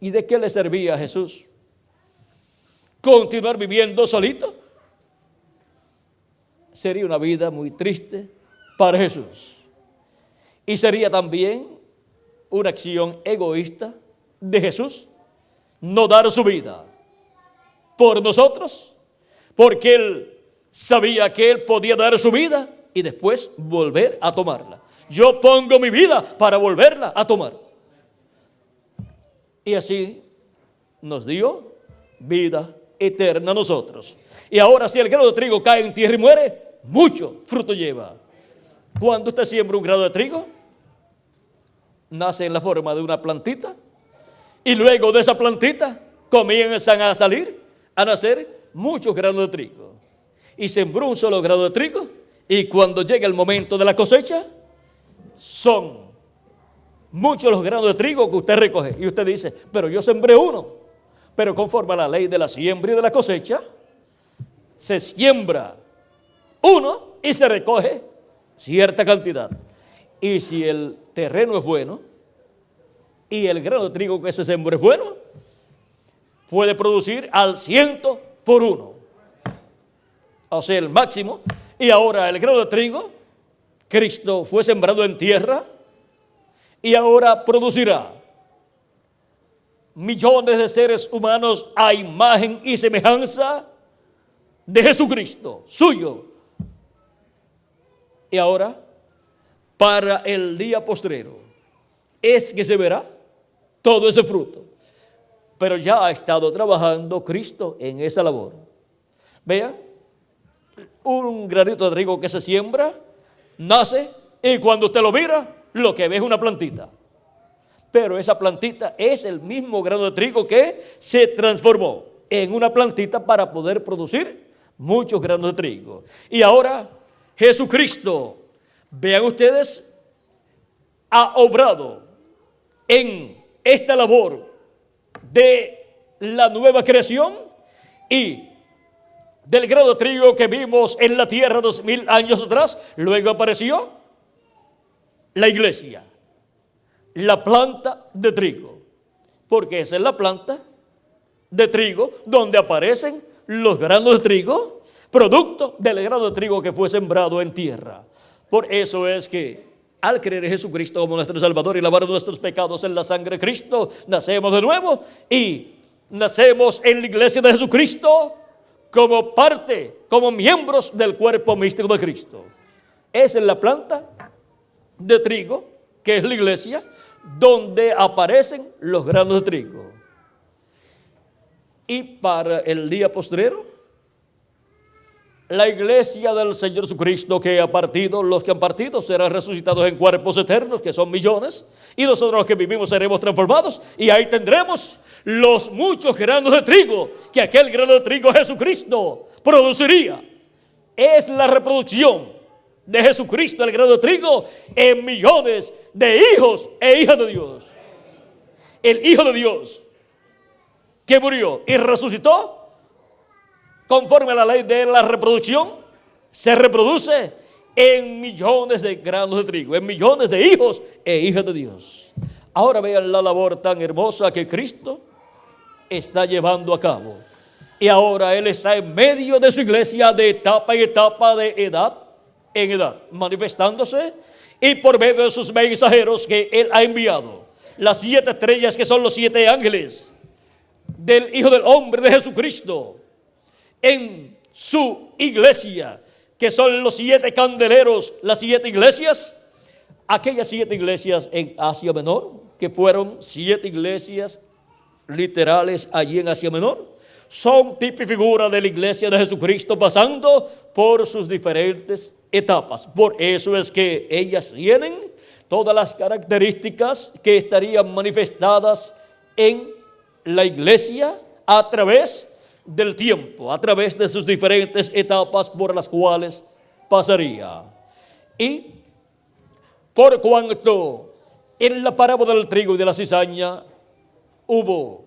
¿Y de qué le servía a Jesús continuar viviendo solito? Sería una vida muy triste para Jesús. Y sería también una acción egoísta de Jesús no dar su vida por nosotros, porque él sabía que él podía dar su vida y después volver a tomarla. Yo pongo mi vida para volverla a tomar. Y así nos dio vida eterna a nosotros. Y ahora, si el grano de trigo cae en tierra y muere, mucho fruto lleva. Cuando usted siembra un grano de trigo, nace en la forma de una plantita, y luego de esa plantita comienzan a nacer muchos granos de trigo. Y sembró un solo grano de trigo, y cuando llega el momento de la cosecha, son muchos los granos de trigo que usted recoge. Y usted dice, pero yo sembré uno. Pero conforme a la ley de la siembra y de la cosecha, se siembra uno y se recoge cierta cantidad. Y si el terreno es bueno y el grano de trigo que se sembró es bueno, puede producir al 100 por 1. O sea, el máximo. Y ahora el grano de trigo, Cristo fue sembrado en tierra y ahora producirá millones de seres humanos a imagen y semejanza de Jesucristo, suyo. Y ahora, para el día postrero, es que se verá todo ese fruto. Pero ya ha estado trabajando Cristo en esa labor. Vean, un granito de trigo que se siembra, nace, y cuando usted lo mira, lo que ve es una plantita. Pero esa plantita es el mismo grano de trigo que se transformó en una plantita para poder producir muchos granos de trigo. Y ahora Jesucristo, vean ustedes, ha obrado en esta labor de la nueva creación y del grano de trigo que vimos en la tierra 2000 años atrás. Luego apareció la iglesia, la planta de trigo, porque esa es la planta de trigo donde aparecen los granos de trigo, producto del grano de trigo que fue sembrado en tierra. Por eso es que al creer en Jesucristo como nuestro Salvador y lavar nuestros pecados en la sangre de Cristo, nacemos de nuevo y nacemos en la iglesia de Jesucristo como parte, como miembros del cuerpo místico de Cristo. Esa es la planta de trigo, que es la iglesia, donde aparecen los granos de trigo. Y para el día postrero, la iglesia del Señor Jesucristo que ha partido, los que han partido serán resucitados en cuerpos eternos, que son millones, y nosotros los que vivimos seremos transformados, y ahí tendremos los muchos granos de trigo que aquel grano de trigo Jesucristo produciría. Es la reproducción de Jesucristo, el grano de trigo, en millones de hijos e hijas de Dios. El Hijo de Dios que murió y resucitó, conforme a la ley de la reproducción, se reproduce en millones de granos de trigo, en millones de hijos e hijas de Dios. Ahora vean la labor tan hermosa que Cristo está llevando a cabo. Y ahora Él está en medio de su iglesia de etapa en etapa, de edad en edad, manifestándose, y por medio de sus mensajeros que Él ha enviado, las 7 estrellas que son los 7 ángeles del Hijo del Hombre de Jesucristo, en su iglesia, que son los 7 candeleros, las 7 iglesias, aquellas 7 iglesias en Asia Menor, que fueron 7 iglesias literales allí en Asia Menor, son tipo y figura de la iglesia de Jesucristo pasando por sus diferentes etapas. Por eso es que ellas tienen todas las características que estarían manifestadas en la iglesia a través del tiempo, a través de sus diferentes etapas por las cuales pasaría. Y por cuanto en la parábola del trigo y de la cizaña hubo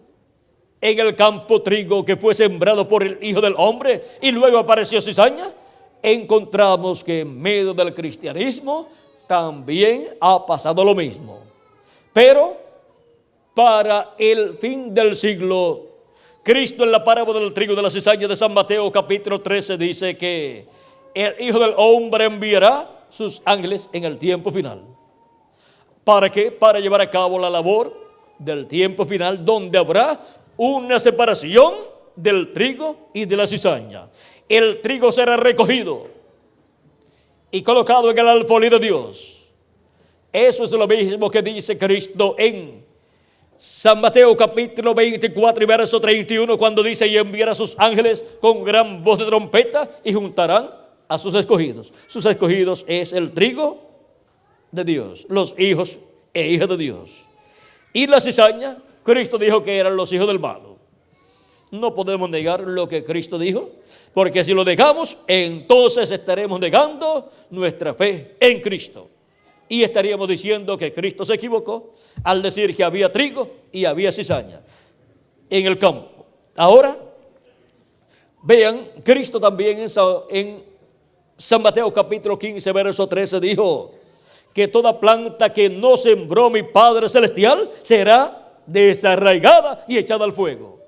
en el campo trigo que fue sembrado por el Hijo del Hombre y luego apareció cizaña, encontramos que en medio del cristianismo también ha pasado lo mismo. Pero para el fin del siglo, Cristo en la parábola del trigo y de la cizaña de San Mateo capítulo 13 dice que el Hijo del Hombre enviará sus ángeles en el tiempo final. ¿Para qué? Para llevar a cabo la labor del tiempo final, donde habrá una separación del trigo y de la cizaña. El trigo será recogido y colocado en el alfolí de Dios. Eso es lo mismo que dice Cristo en San Mateo capítulo 24 y verso 31, cuando dice: y enviará a sus ángeles con gran voz de trompeta y juntarán a sus escogidos. Sus escogidos es el trigo de Dios, los hijos e hijas de Dios. Y la cizaña, Cristo dijo que eran los hijos del malo. No podemos negar lo que Cristo dijo, porque si lo negamos, entonces estaremos negando nuestra fe en Cristo. Y estaríamos diciendo que Cristo se equivocó al decir que había trigo y había cizaña en el campo. Ahora, vean, Cristo también en San Mateo capítulo 15, verso 13 dijo que toda planta que no sembró mi Padre Celestial será desarraigada y echada al fuego.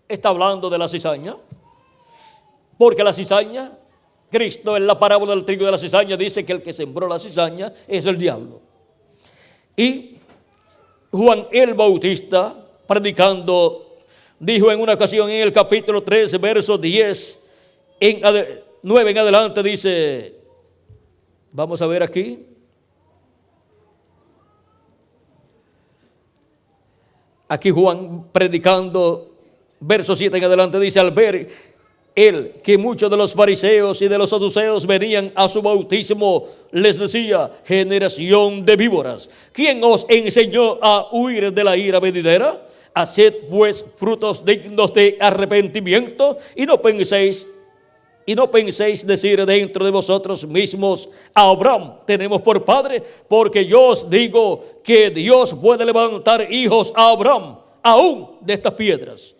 Está hablando de la cizaña, porque la cizaña, Cristo en la parábola del trigo de la cizaña dice que el que sembró la cizaña es el diablo. Y Juan el Bautista, predicando, dijo en una ocasión en el capítulo 13, verso 10, 9 en adelante, dice, vamos a ver aquí. Aquí Juan predicando, verso 7 en adelante, dice, al ver él que muchos de los fariseos y de los saduceos venían a su bautismo, les decía, generación de víboras, ¿quién os enseñó a huir de la ira venidera? Haced pues frutos dignos de arrepentimiento y no penséis decir dentro de vosotros mismos, a Abraham tenemos por padre, porque yo os digo que Dios puede levantar hijos a Abraham, aún de estas piedras.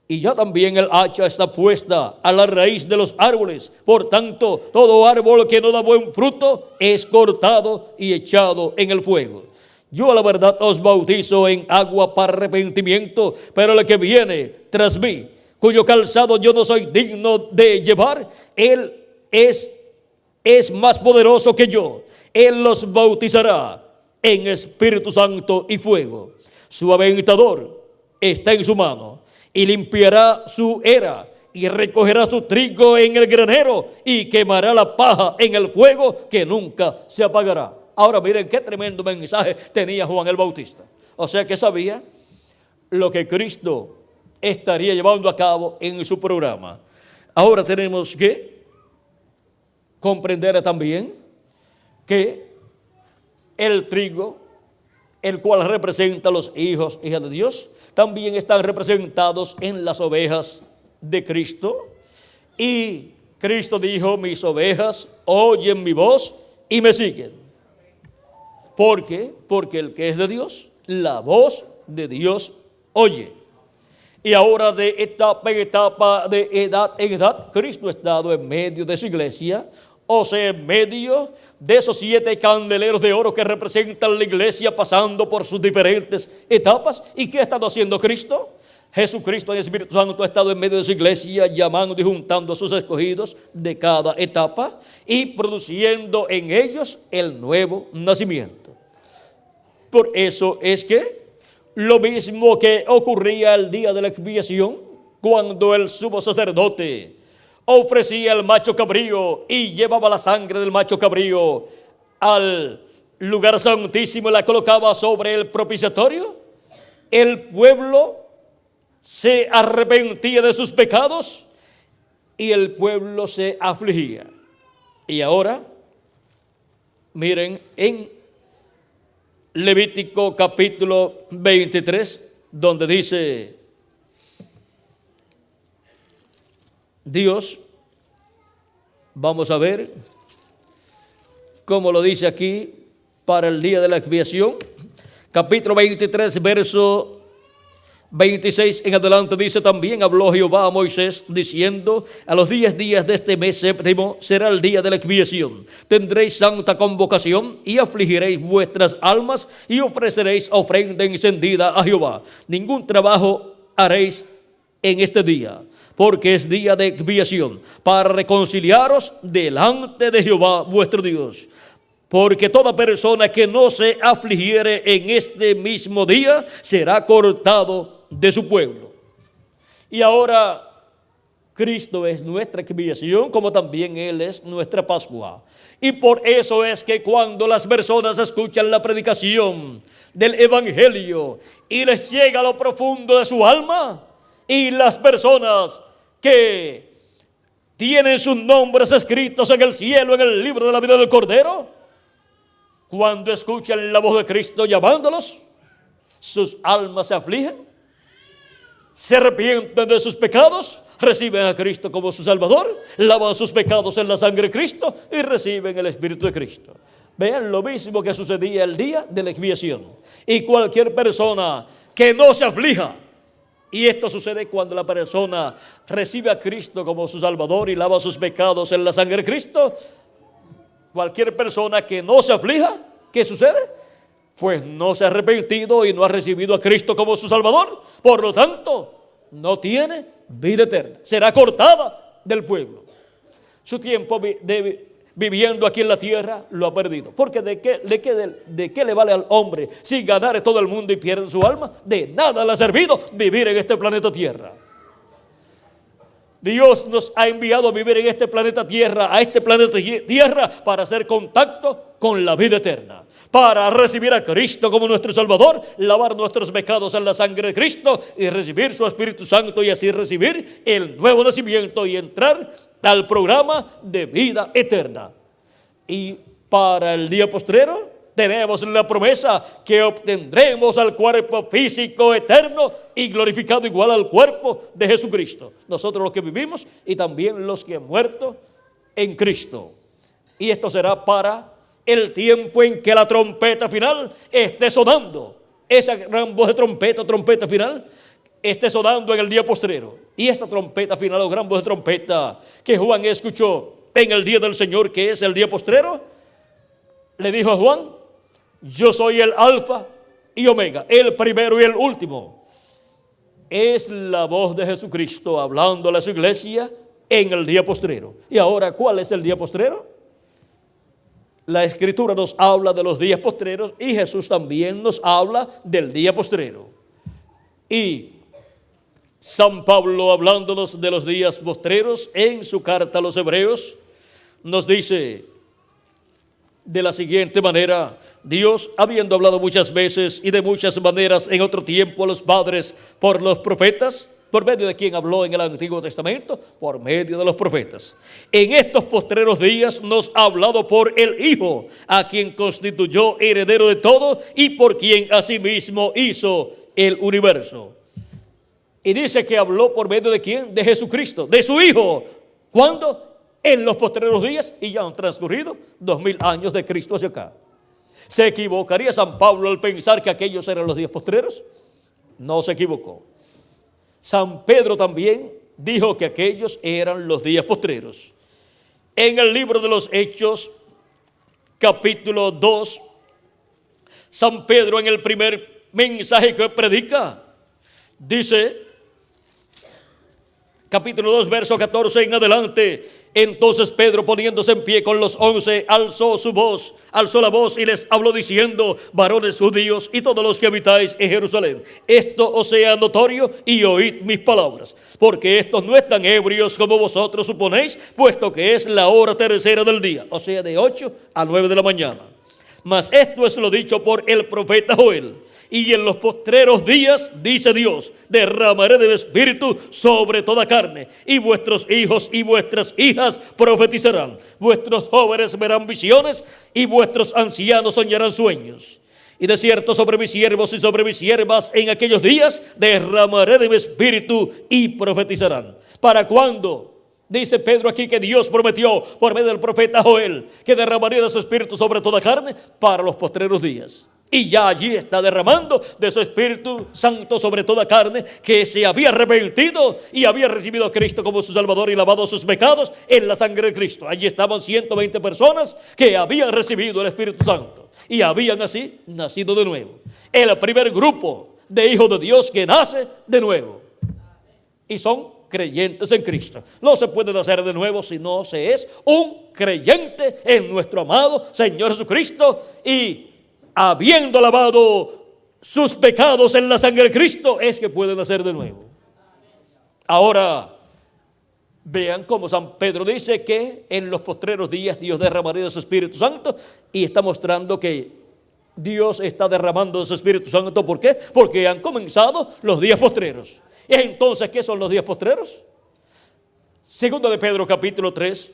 Y ya también el hacha está puesta a la raíz de los árboles. Por tanto, todo árbol que no da buen fruto es cortado y echado en el fuego. Yo a la verdad os bautizo en agua para arrepentimiento, pero el que viene tras mí, cuyo calzado yo no soy digno de llevar, él es más poderoso que yo. Él los bautizará en Espíritu Santo y fuego. Su aventador está en su mano y limpiará su era y recogerá su trigo en el granero y quemará la paja en el fuego que nunca se apagará. Ahora miren qué tremendo mensaje tenía Juan el Bautista. O sea que sabía lo que Cristo estaría llevando a cabo en su programa. Ahora tenemos que comprender también que el trigo, el cual representa a los hijos, hijas de Dios, también están representados en las ovejas de Cristo. Y Cristo dijo, mis ovejas oyen mi voz y me siguen. ¿Por qué? Porque el que es de Dios, la voz de Dios oye. Y ahora de etapa en etapa, de edad en edad, Cristo ha estado en medio de su iglesia, o sea, en medio de esos 7 candeleros de oro que representan la iglesia pasando por sus diferentes etapas. ¿Y qué ha estado haciendo Cristo? Jesucristo en el Espíritu Santo ha estado en medio de su iglesia llamando y juntando a sus escogidos de cada etapa y produciendo en ellos el nuevo nacimiento. Por eso es que lo mismo que ocurría el día de la expiación, cuando el sumo sacerdote ofrecía el macho cabrío y llevaba la sangre del macho cabrío al lugar santísimo y la colocaba sobre el propiciatorio, el pueblo se arrepentía de sus pecados y el pueblo se afligía. Y ahora, miren, en Levítico capítulo 23, donde dice Dios, vamos a ver cómo lo dice aquí para el día de la expiación. Capítulo 23, verso 26 en adelante dice, también habló Jehová a Moisés diciendo, a los 10 días de este mes séptimo será el día de la expiación. Tendréis santa convocación y afligiréis vuestras almas y ofreceréis ofrenda encendida a Jehová. Ningún trabajo haréis en este día, porque es día de expiación, para reconciliaros delante de Jehová vuestro Dios. Porque toda persona que no se afligiere en este mismo día será cortado de su pueblo. Y ahora Cristo es nuestra expiación, como también Él es nuestra Pascua. Y por eso es que cuando las personas escuchan la predicación del Evangelio y les llega a lo profundo de su alma, y las personas que tienen sus nombres escritos en el cielo, en el libro de la vida del Cordero, cuando escuchan la voz de Cristo llamándolos, sus almas se afligen, se arrepienten de sus pecados, reciben a Cristo como su Salvador, lavan sus pecados en la sangre de Cristo y reciben el Espíritu de Cristo. Vean lo mismo que sucedía el día de la expiación. Y cualquier persona que no se aflija Y esto sucede cuando la persona recibe a Cristo como su Salvador y lava sus pecados en la sangre de Cristo. Cualquier persona que no se aflija, ¿qué sucede? Pues no se ha arrepentido y no ha recibido a Cristo como su Salvador. Por lo tanto, no tiene vida eterna. Será cortada del pueblo. Su tiempo viviendo aquí en la tierra lo ha perdido. Porque ¿de qué le vale al hombre si ganare todo el mundo y pierde su alma? De nada le ha servido vivir en este planeta Tierra. Dios nos ha enviado a vivir en este planeta Tierra, a este planeta Tierra, para hacer contacto con la vida eterna, para recibir a Cristo como nuestro Salvador, lavar nuestros pecados en la sangre de Cristo y recibir su Espíritu Santo y así recibir el nuevo nacimiento y entrar al programa de vida eterna. Y para el día postrero tenemos la promesa que obtendremos al cuerpo físico eterno y glorificado igual al cuerpo de Jesucristo. Nosotros los que vivimos y también los que han muerto en Cristo. Y esto será para el tiempo en que la trompeta final esté sonando. Esa gran voz de trompeta final, esté sonando en el día postrero. Y esta trompeta final o gran voz de trompeta que Juan escuchó en el día del Señor, que es el día postrero, le dijo a Juan: yo soy el alfa y omega, el primero y el último. Es la voz de Jesucristo hablándole a su iglesia en el día postrero. Y ahora, ¿cuál es el día postrero? La Escritura nos habla de los días postreros y Jesús también nos habla del día postrero. Y San Pablo, hablándonos de los días postreros en su carta a los Hebreos, nos dice de la siguiente manera: Dios, habiendo hablado muchas veces y de muchas maneras en otro tiempo a los padres por los profetas, ¿por medio de quién habló en el Antiguo Testamento? Por medio de los profetas. En estos postreros días nos ha hablado por el Hijo, a quien constituyó heredero de todo y por quien asimismo hizo el universo. Y dice que habló por medio de quién? De Jesucristo, de su Hijo. ¿Cuándo? En los postreros días, y ya han transcurrido 2000 años de Cristo hacia acá. ¿Se equivocaría San Pablo al pensar que aquellos eran los días postreros? No se equivocó. San Pedro también dijo que aquellos eran los días postreros. En el libro de los Hechos, capítulo 2, San Pedro, en el primer mensaje que predica, dice, capítulo 2, verso 14 en adelante: entonces Pedro, poniéndose en pie con los 11, alzó la voz y les habló diciendo: varones judíos y todos los que habitáis en Jerusalén, esto os sea notorio y oíd mis palabras, porque estos no están ebrios como vosotros suponéis, puesto que es la hora tercera del día, o sea, de 8 a 9 de la mañana. Mas esto es lo dicho por el profeta Joel. Y en los postreros días, dice Dios, derramaré de mi espíritu sobre toda carne, y vuestros hijos y vuestras hijas profetizarán, vuestros jóvenes verán visiones, y vuestros ancianos soñarán sueños. Y de cierto sobre mis siervos y sobre mis siervas en aquellos días derramaré de mi espíritu y profetizarán. ¿Para cuándo? Dice Pedro aquí que Dios prometió por medio del profeta Joel que derramaría de su espíritu sobre toda carne para los postreros días. Y ya allí está derramando de su Espíritu Santo sobre toda carne que se había arrepentido y había recibido a Cristo como su Salvador y lavado sus pecados en la sangre de Cristo. Allí estaban 120 personas que habían recibido el Espíritu Santo y habían así nacido de nuevo. El primer grupo de hijos de Dios que nace de nuevo. Y son creyentes en Cristo. No se puede nacer de nuevo si no se es un creyente en nuestro amado Señor Jesucristo y habiendo lavado sus pecados en la sangre de Cristo, es que pueden nacer de nuevo. Ahora, vean cómo San Pedro dice que en los postreros días Dios derramaría de su Espíritu Santo, y está mostrando que Dios está derramando de su Espíritu Santo. ¿Por qué? Porque han comenzado los días postreros. ¿Y entonces qué son los días postreros? Segunda de Pedro, capítulo 3,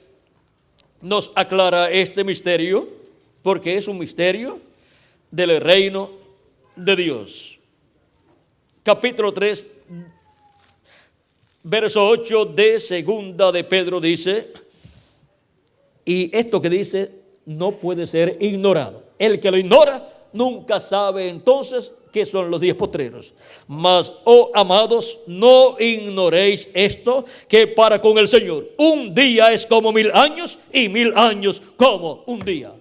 nos aclara este misterio, porque es un misterio del reino de Dios. Capítulo 3, verso 8 de segunda de Pedro dice, y esto que dice no puede ser ignorado. El que lo ignora nunca sabe entonces qué son los días postreros. Mas, oh amados, no ignoréis esto, que para con el Señor un día es como 1000 años y 1000 años como un día.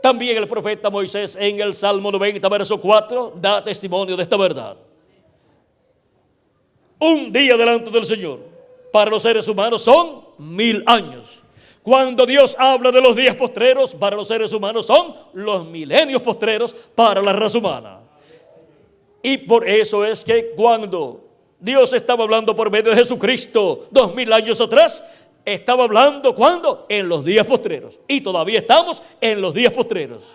También el profeta Moisés en el Salmo 90, verso 4, da testimonio de esta verdad. Un día delante del Señor para los seres humanos son 1000 años. Cuando Dios habla de los días postreros, para los seres humanos son los milenios postreros para la raza humana. Y por eso es que cuando Dios estaba hablando por medio de Jesucristo 2000 años atrás, estaba hablando ¿cuándo? En los días postreros. Y todavía estamos en los días postreros.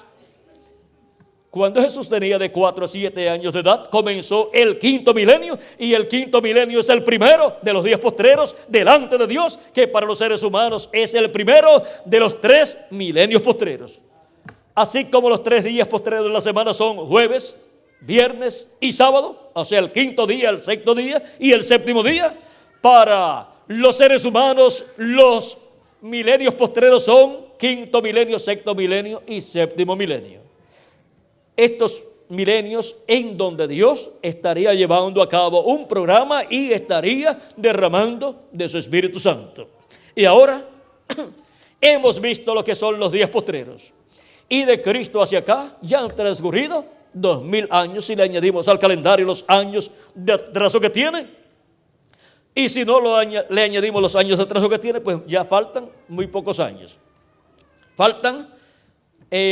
Cuando Jesús tenía de 4 a 7 años de edad, comenzó el 5.º milenio, y el 5.º milenio es el primero de los días postreros delante de Dios, que para los seres humanos es el primero de los 3 milenios postreros. Así como los 3 días postreros de la semana son jueves, viernes y sábado, o sea, el 5.º día, el 6.º día y el 7.º día, para los seres humanos los milenios postreros son 5.º milenio, 6.º milenio y 7.º milenio. Estos milenios en donde Dios estaría llevando a cabo un programa y estaría derramando de su Espíritu Santo. Y ahora hemos visto lo que son los días postreros. Y de Cristo hacia acá ya han transcurrido 2000 años, si le añadimos al calendario los años de atraso que tiene. Y si no le añadimos los años de atraso que tiene, pues ya faltan muy pocos años. Faltan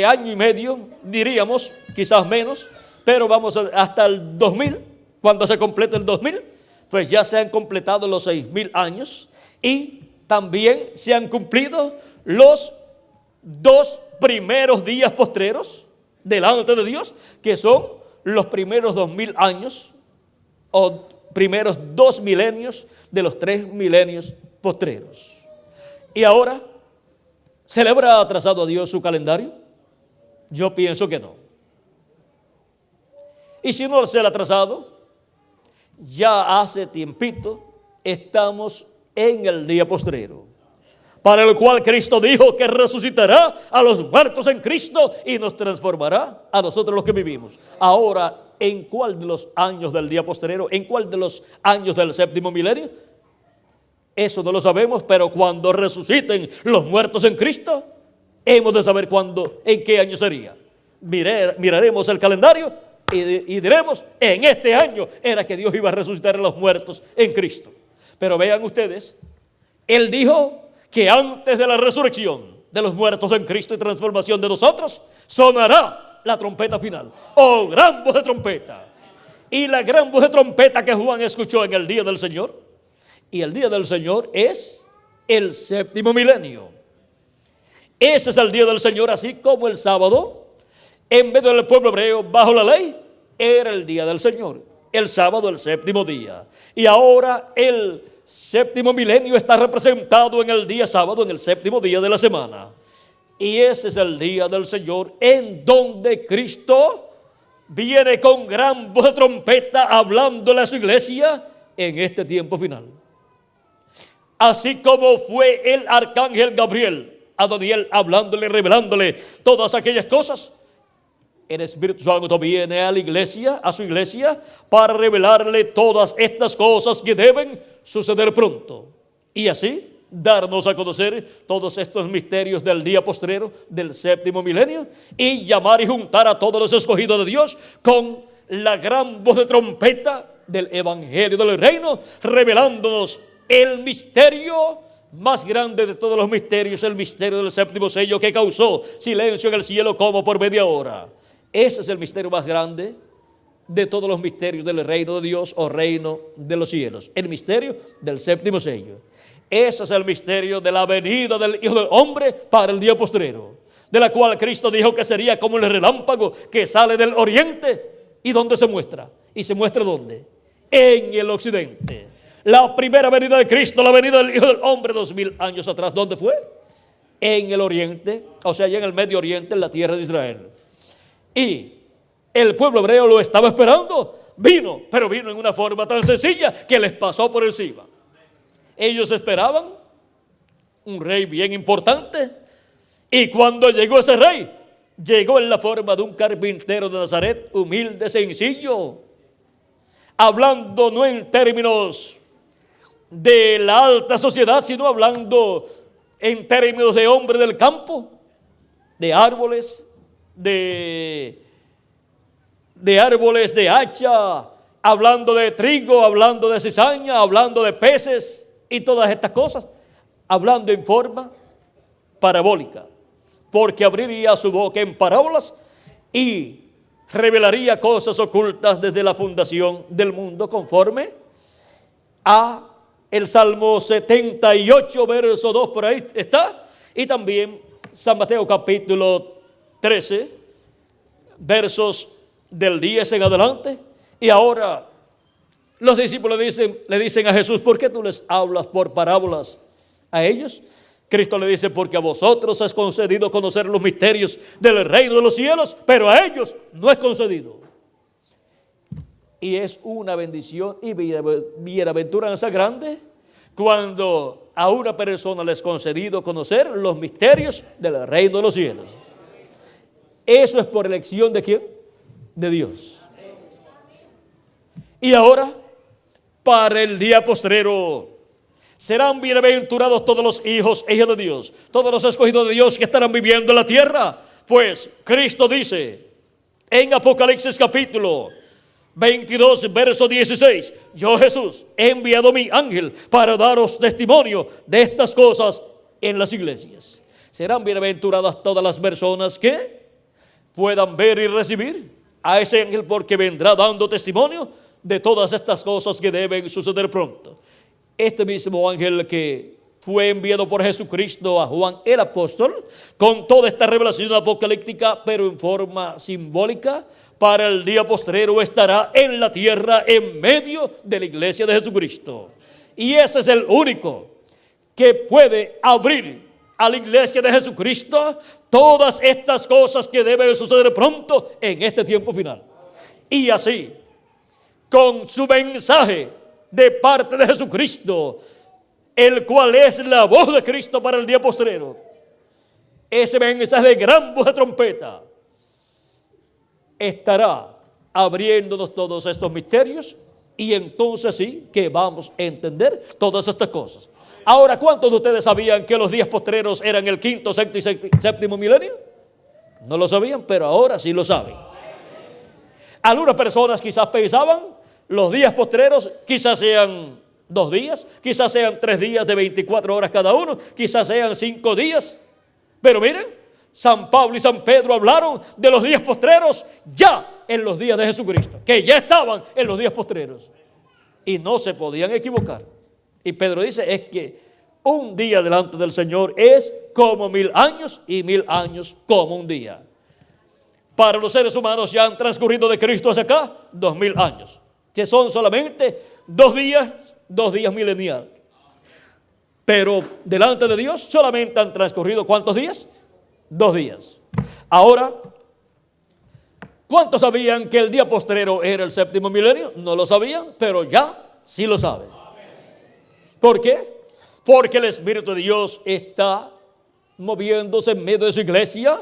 año y medio, diríamos, quizás menos, pero vamos hasta el 2000, cuando se complete el 2000, pues ya se han completado los 6000 años y también se han cumplido los 2 primeros días postreros delante de Dios, que son los primeros 2000 años o primeros 2 milenios de los 3 milenios postreros. Y ahora, ¿se le habrá atrasado a Dios su calendario? Yo pienso que no. Y si no se le ha atrasado, ya hace tiempito estamos en el día postrero, para el cual Cristo dijo que resucitará a los muertos en Cristo y nos transformará a nosotros los que vivimos. Ahora, ¿en cuál de los años del día postrero? ¿En cuál de los años del 7.º milenio? Eso no lo sabemos, pero cuando resuciten los muertos en Cristo, hemos de saber cuándo, en qué año sería. Miraremos el calendario y diremos, en este año era que Dios iba a resucitar a los muertos en Cristo. Pero vean ustedes, Él dijo que antes de la resurrección de los muertos en Cristo y transformación de nosotros, sonará la trompeta final, o gran voz de trompeta. Y la gran voz de trompeta que Juan escuchó en el día del Señor, y el día del Señor es el 7.º milenio. Ese es el día del Señor, así como el sábado, en medio del pueblo hebreo, bajo la ley, era el día del Señor. El sábado, el 7.º día. Y ahora el 7.º milenio está representado en el día sábado, en el 7.º día de la semana. Y ese es el día del Señor, en donde Cristo viene con gran voz de trompeta, hablándole a su iglesia en este tiempo final. Así como fue el arcángel Gabriel a Daniel hablándole, revelándole todas aquellas cosas, el Espíritu Santo viene a la iglesia, a su iglesia, para revelarle todas estas cosas que deben suceder pronto. Y así darnos a conocer todos estos misterios del día postrero del 7.º milenio y llamar y juntar a todos los escogidos de Dios con la gran voz de trompeta del Evangelio del Reino, revelándonos el misterio más grande de todos los misterios, el misterio del 7.º sello, que causó silencio en el cielo como por media hora. Ese es el misterio más grande de todos los misterios del reino de Dios o reino de los cielos, el misterio del 7.º sello. Ese es el misterio de la venida del Hijo del Hombre para el día postrero, de la cual Cristo dijo que sería como el relámpago que sale del oriente. ¿Y dónde se muestra? ¿Y se muestra dónde? En el occidente. La primera venida de Cristo, la venida del Hijo del Hombre 2000 años atrás, ¿dónde fue? En el oriente, o sea, allá en el Medio Oriente, en la tierra de Israel. Y el pueblo hebreo lo estaba esperando. Vino, pero vino en una forma tan sencilla que les pasó por encima. Ellos esperaban un rey bien importante, y cuando llegó ese rey, llegó en la forma de un carpintero de Nazaret, humilde, sencillo, hablando no en términos de la alta sociedad, sino hablando en términos de hombre del campo, de árboles, de árboles de hacha, hablando de trigo, hablando de cizaña, hablando de peces y todas estas cosas, hablando en forma parabólica, porque abriría su boca en parábolas y revelaría cosas ocultas desde la fundación del mundo, conforme a el Salmo 78, verso 2, por ahí está, y también San Mateo capítulo 13, versos del 10 en adelante. Y ahora los discípulos le dicen a Jesús: ¿por qué tú les hablas por parábolas a ellos? Cristo le dice: porque a vosotros es concedido conocer los misterios del reino de los cielos, pero a ellos no es concedido. Y es una bendición y bienaventuranza grande cuando a una persona le es concedido conocer los misterios del reino de los cielos. Eso es por elección ¿de quién? De Dios. Y ahora, para el día postrero, serán bienaventurados todos los hijos e hijas de Dios, todos los escogidos de Dios que estarán viviendo en la tierra. Pues Cristo dice en Apocalipsis capítulo 22, verso 16: yo, Jesús, he enviado mi ángel para daros testimonio de estas cosas en las iglesias. Serán bienaventuradas todas las personas que puedan ver y recibir a ese ángel, porque vendrá dando testimonio de todas estas cosas que deben suceder pronto. Este mismo ángel que fue enviado por Jesucristo a Juan el apóstol, con toda esta revelación apocalíptica, pero en forma simbólica, para el día postrero estará en la tierra en medio de la iglesia de Jesucristo. Y ese es el único que puede abrir a la iglesia de Jesucristo todas estas cosas que deben suceder pronto en este tiempo final. Y así, con su mensaje de parte de Jesucristo, el cual es la voz de Cristo para el día postrero, ese mensaje de gran voz de trompeta estará abriéndonos todos estos misterios, y entonces sí que vamos a entender todas estas cosas. Ahora, ¿cuántos de ustedes sabían que los días postreros eran el quinto, sexto y séptimo milenio? No lo sabían, pero ahora sí lo saben. Algunas personas quizás pensaban los días postreros quizás sean 2 días, quizás sean 3 días de 24 horas cada uno, quizás sean 5 días. Pero miren, San Pablo y San Pedro hablaron de los días postreros ya en los días de Jesucristo, que ya estaban en los días postreros y no se podían equivocar. Y Pedro dice: es que un día delante del Señor es como 1000 años, y 1000 años como un día. Para los seres humanos ya han transcurrido de Cristo hacia acá 2000 años, que son solamente 2 días mileniales. Pero delante de Dios solamente han transcurrido ¿cuántos días? 2 días. Ahora, ¿cuántos sabían que el día postrero era el séptimo milenio? No lo sabían, pero ya sí lo saben. ¿Por qué? Porque el Espíritu de Dios está moviéndose en medio de su iglesia.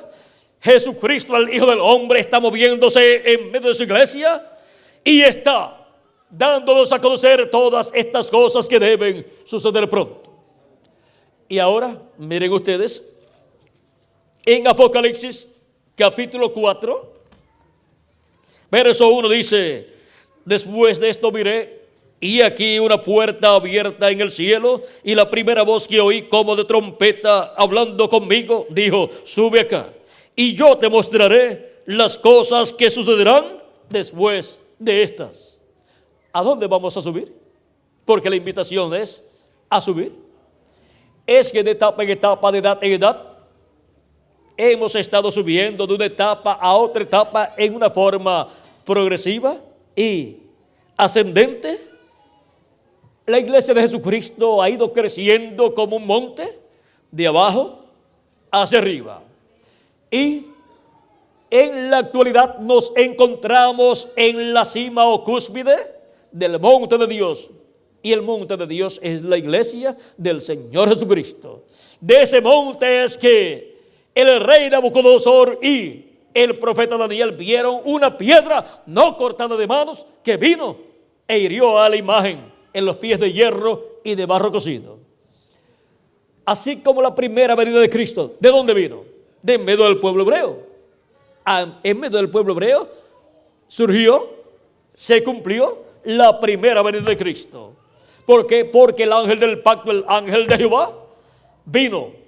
Jesucristo, el Hijo del Hombre, está moviéndose en medio de su iglesia y está dándonos a conocer todas estas cosas que deben suceder pronto. Y ahora, miren ustedes, en Apocalipsis capítulo 4, verso 1 dice: después de esto miré, y aquí una puerta abierta en el cielo, y la primera voz que oí como de trompeta hablando conmigo dijo: sube acá, y yo te mostraré las cosas que sucederán después de estas. ¿A dónde vamos a subir? Porque la invitación es a subir. Es que de etapa en etapa, de edad en edad, hemos estado subiendo de una etapa a otra etapa en una forma progresiva y ascendente. La iglesia de Jesucristo ha ido creciendo como un monte, de abajo hacia arriba. Y en la actualidad nos encontramos en la cima o cúspide del monte de Dios. Y el monte de Dios es la iglesia del Señor Jesucristo. De ese monte es que el rey Nabucodonosor y el profeta Daniel vieron una piedra no cortada de manos que vino e hirió a la imagen en los pies de hierro y de barro cocido. Así como la primera venida de Cristo, ¿de dónde vino? De en medio del pueblo hebreo. En medio del pueblo hebreo surgió, se cumplió la primera venida de Cristo. ¿Por qué? Porque el ángel del pacto, el ángel de Jehová, vino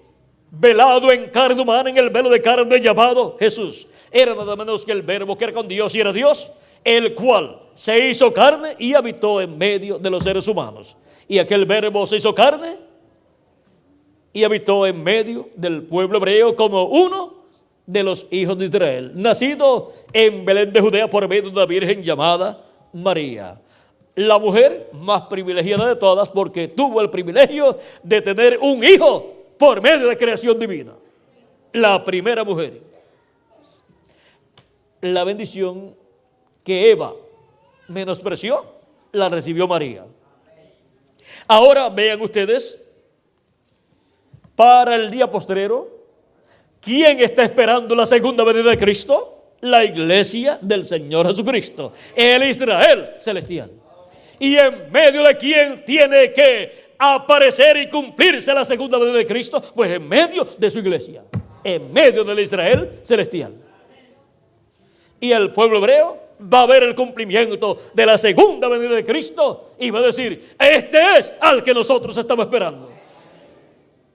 velado en carne humana, en el velo de carne llamado Jesús. Era nada menos que el verbo que era con Dios y era Dios, el cual se hizo carne y habitó en medio de los seres humanos. Y aquel verbo se hizo carne y habitó en medio del pueblo hebreo como uno de los hijos de Israel, nacido en Belén de Judea por medio de una virgen llamada María. La mujer más privilegiada de todas, porque tuvo el privilegio de tener un hijo por medio de creación divina. La primera mujer. La bendición que Eva menospreció, la recibió María. Ahora vean ustedes, para el día postrero, ¿quién está esperando la segunda venida de Cristo? La iglesia del Señor Jesucristo, el Israel celestial. ¿Y en medio de quién tiene que aparecer y cumplirse la segunda venida de Cristo? Pues en medio de su iglesia, en medio del Israel celestial. Y el pueblo hebreo va a ver el cumplimiento de la segunda venida de Cristo y va a decir, este es al que nosotros estamos esperando.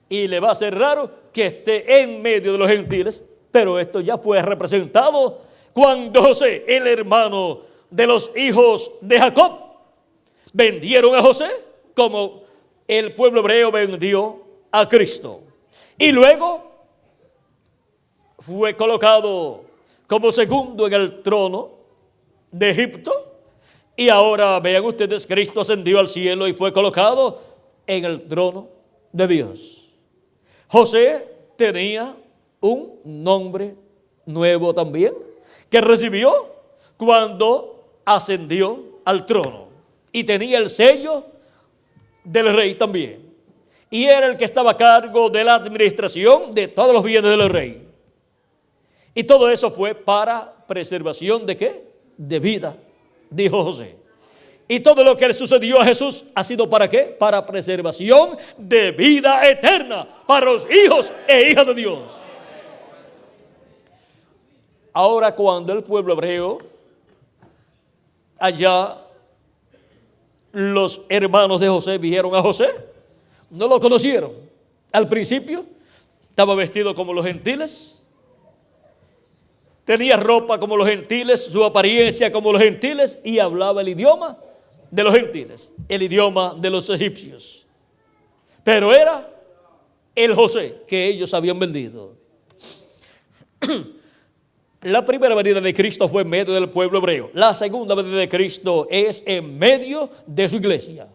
Y le va a ser raro que esté en medio de los gentiles, pero esto ya fue representado cuando José, el hermano de los hijos de Jacob, vendieron a José como el pueblo hebreo vendió a Cristo. Y luego fue colocado como segundo en el trono de Egipto. Y ahora vean ustedes, Cristo ascendió al cielo y fue colocado en el trono de Dios. José tenía un nombre nuevo también, que recibió cuando ascendió al trono. Y tenía el sello del rey también. Y era el que estaba a cargo de la administración de todos los bienes del rey. Y todo eso fue para preservación ¿de qué? De vida, dijo José. Y todo lo que le sucedió a Jesús ha sido ¿para qué? Para preservación de vida eterna para los hijos e hijas de Dios. Ahora cuando el pueblo hebreo, allá los hermanos de José vieron a José, no lo conocieron. Al principio estaba vestido como los gentiles, tenía ropa como los gentiles, su apariencia como los gentiles y hablaba el idioma de los gentiles, el idioma de los egipcios. Pero era el José que ellos habían vendido. La primera venida de Cristo fue en medio del pueblo hebreo. La segunda venida de Cristo es en medio de su iglesia,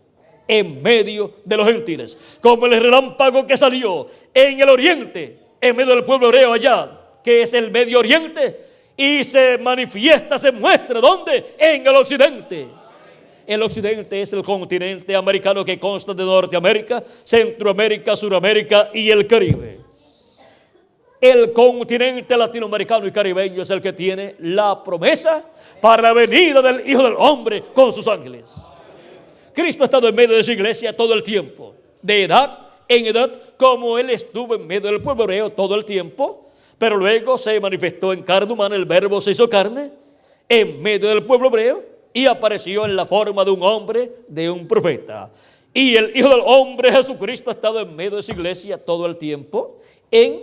en medio de los gentiles. Como el relámpago que salió en el oriente, en medio del pueblo hebreo allá, que es el Medio Oriente, y se manifiesta, se muestra, ¿dónde? En el occidente. El occidente es el continente americano que consta de Norteamérica, Centroamérica, Suramérica y el Caribe. El continente latinoamericano y caribeño es el que tiene la promesa para la venida del Hijo del Hombre con sus ángeles. Cristo ha estado en medio de su iglesia todo el tiempo, de edad en edad, como Él estuvo en medio del pueblo hebreo todo el tiempo, pero luego se manifestó en carne humana, el verbo se hizo carne en medio del pueblo hebreo y apareció en la forma de un hombre, de un profeta. Y el Hijo del Hombre, Jesucristo, ha estado en medio de su iglesia todo el tiempo en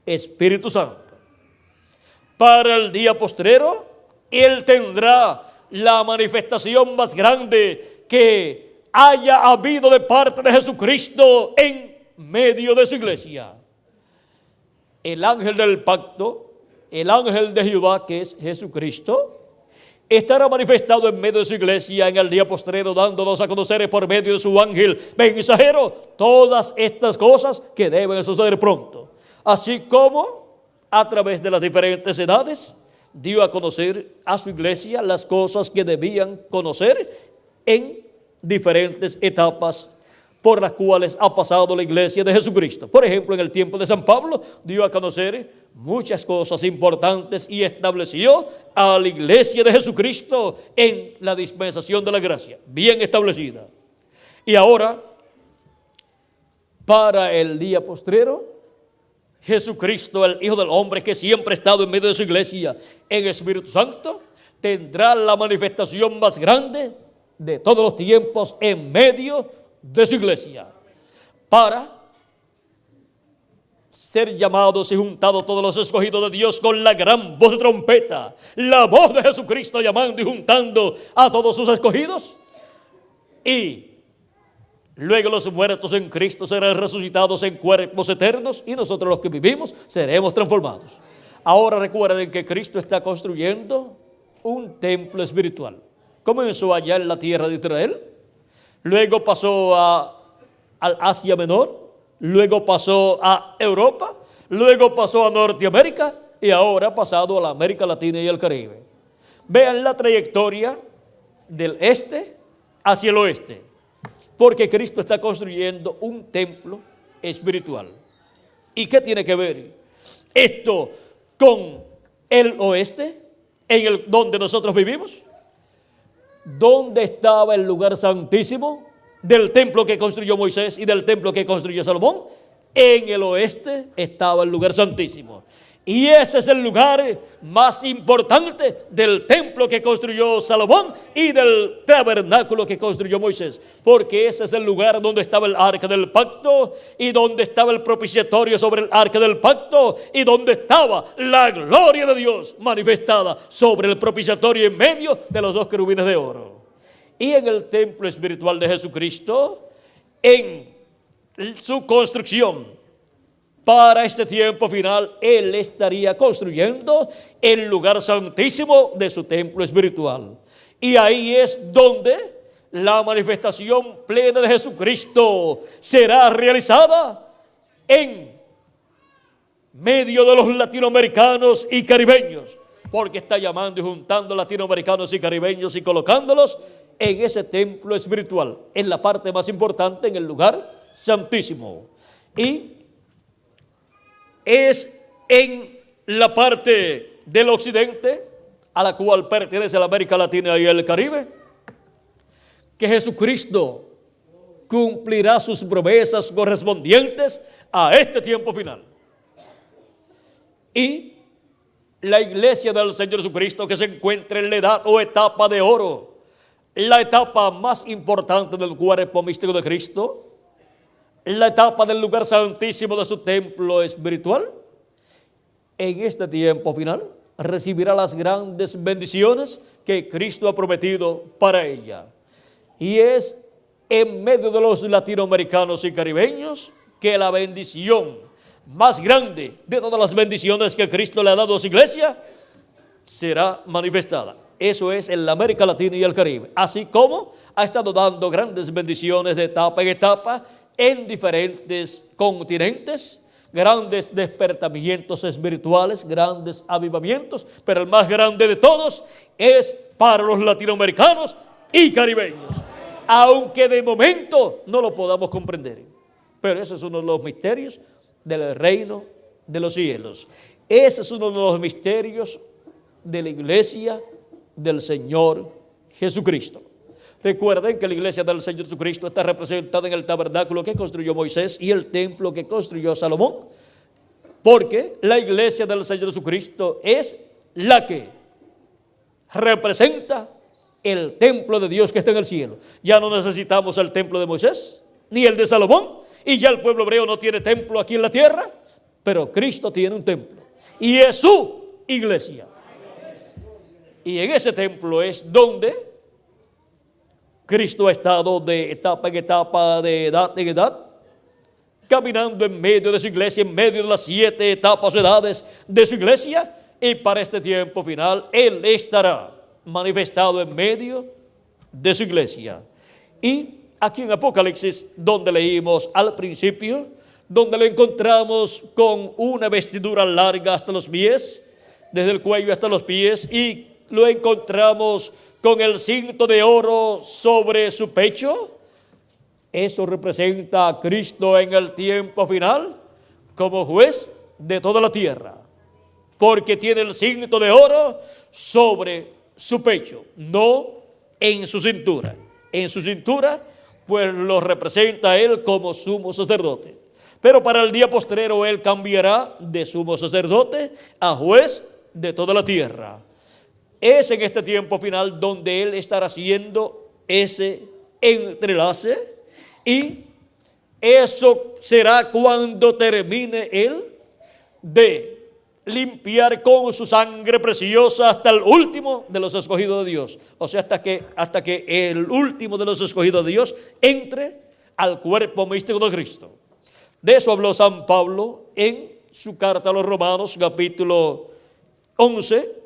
Espíritu Santo. Para el día postrero, Él tendrá la manifestación más grande que haya habido de parte de Jesucristo en medio de su iglesia. El ángel del pacto, el ángel de Jehová, que es Jesucristo, estará manifestado en medio de su iglesia en el día postrero, dándonos a conocer por medio de su ángel mensajero todas estas cosas que deben suceder pronto. Así como a través de las diferentes edades dio a conocer a su iglesia las cosas que debían conocer en diferentes etapas por las cuales ha pasado la iglesia de Jesucristo. Por ejemplo, en el tiempo de San Pablo dio a conocer muchas cosas importantes y estableció a la iglesia de Jesucristo en la dispensación de la gracia, bien establecida. Y ahora, para el día postrero, Jesucristo, el Hijo del Hombre, que siempre ha estado en medio de su iglesia en Espíritu Santo, tendrá la manifestación más grande de todos los tiempos en medio de su iglesia, para ser llamados y juntados todos los escogidos de Dios con la gran voz de trompeta, la voz de Jesucristo llamando y juntando a todos sus escogidos. Y luego los muertos en Cristo serán resucitados en cuerpos eternos y nosotros los que vivimos seremos transformados. Ahora recuerden que Cristo está construyendo un templo espiritual. Comenzó allá en la tierra de Israel, luego pasó al Asia Menor, luego pasó a Europa, luego pasó a Norteamérica y ahora ha pasado a la América Latina y el Caribe. Vean la trayectoria del este hacia el oeste, porque Cristo está construyendo un templo espiritual. ¿Y qué tiene que ver esto con el oeste, donde nosotros vivimos? ¿Dónde estaba el lugar santísimo del templo que construyó Moisés y del templo que construyó Salomón? En el oeste estaba el lugar santísimo. Y ese es el lugar más importante del templo que construyó Salomón y del tabernáculo que construyó Moisés. Porque ese es el lugar donde estaba el arca del pacto y donde estaba el propiciatorio sobre el arca del pacto y donde estaba la gloria de Dios manifestada sobre el propiciatorio en medio de los dos querubines de oro. Y en el templo espiritual de Jesucristo, en su construcción para este tiempo final, Él estaría construyendo el lugar santísimo de su templo espiritual. Y ahí es donde la manifestación plena de Jesucristo será realizada en medio de los latinoamericanos y caribeños, porque está llamando y juntando latinoamericanos y caribeños y colocándolos en ese templo espiritual, en la parte más importante, en el lugar santísimo. Y es en la parte del occidente, a la cual pertenece la América Latina y el Caribe, que Jesucristo cumplirá sus promesas correspondientes a este tiempo final. Y la iglesia del Señor Jesucristo, que se encuentra en la edad o etapa de oro, la etapa más importante del cuerpo místico de Cristo, la etapa del lugar santísimo de su templo espiritual, en este tiempo final recibirá las grandes bendiciones que Cristo ha prometido para ella. Y es en medio de los latinoamericanos y caribeños que la bendición más grande de todas las bendiciones que Cristo le ha dado a su iglesia será manifestada. Eso es en la América Latina y el Caribe, así como ha estado dando grandes bendiciones de etapa en etapa en diferentes continentes, grandes despertamientos espirituales, grandes avivamientos, pero el más grande de todos es para los latinoamericanos y caribeños, aunque de momento no lo podamos comprender, pero ese es uno de los misterios del reino de los cielos. Ese es uno de los misterios de la iglesia del Señor Jesucristo. Recuerden que la iglesia del Señor Jesucristo está representada en el tabernáculo que construyó Moisés y el templo que construyó Salomón, porque la iglesia del Señor Jesucristo es la que representa el templo de Dios que está en el cielo. Ya no necesitamos el templo de Moisés ni el de Salomón, y ya el pueblo hebreo no tiene templo aquí en la tierra, pero Cristo tiene un templo y es su iglesia. Y en ese templo es donde Cristo ha estado de etapa en etapa, de edad en edad, caminando en medio de su iglesia, en medio de las 7 etapas o edades de su iglesia, y para este tiempo final Él estará manifestado en medio de su iglesia. Y aquí en Apocalipsis, donde leímos al principio, donde lo encontramos con una vestidura larga hasta los pies, desde el cuello hasta los pies, y lo encontramos con el cinto de oro sobre su pecho. Eso representa a Cristo en el tiempo final como juez de toda la tierra. porque tiene el cinto de oro sobre su pecho, no en su cintura. En su cintura, pues lo representa él como sumo sacerdote. Pero para el día postrero él cambiará de sumo sacerdote a juez de toda la tierra. Es en este tiempo final donde él estará haciendo ese entrelace, y eso será cuando termine él de limpiar con su sangre preciosa hasta el último de los escogidos de Dios. O sea, hasta que el último de los escogidos de Dios entre al cuerpo místico de Cristo. De eso habló San Pablo en su carta a los Romanos, capítulo 11,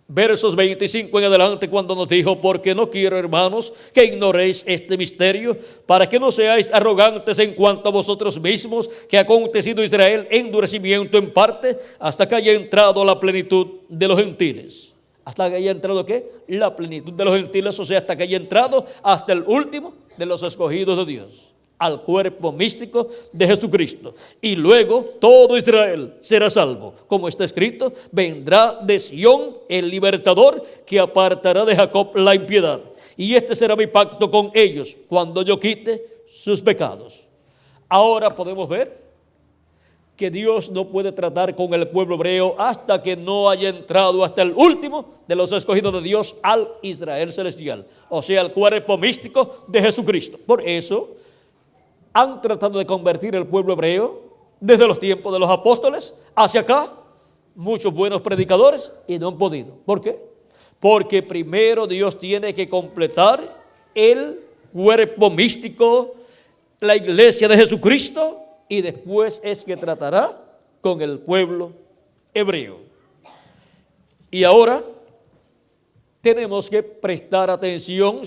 versos 25 en adelante, cuando nos dijo: porque no quiero, hermanos, que ignoréis este misterio, para que no seáis arrogantes en cuanto a vosotros mismos, que ha acontecido a Israel endurecimiento en parte, hasta que haya entrado la plenitud de los gentiles. ¿Hasta que haya entrado qué? La plenitud de los gentiles, o sea, hasta que haya entrado hasta el último de los escogidos de Dios, al cuerpo místico de Jesucristo. Y luego todo Israel será salvo, como está escrito: vendrá de Sión el libertador, que apartará de Jacob la impiedad, y este será mi pacto con ellos, cuando yo quite sus pecados. Ahora podemos ver que Dios no puede tratar con el pueblo hebreo hasta que no haya entrado hasta el último de los escogidos de Dios, al Israel celestial, o sea, al cuerpo místico de Jesucristo. Por eso han tratado de convertir el pueblo hebreo desde los tiempos de los apóstoles hacia acá, muchos buenos predicadores, y no han podido. ¿Por qué? Porque primero Dios tiene que completar el cuerpo místico, la iglesia de Jesucristo, y después es que tratará con el pueblo hebreo. Y ahora tenemos que prestar atención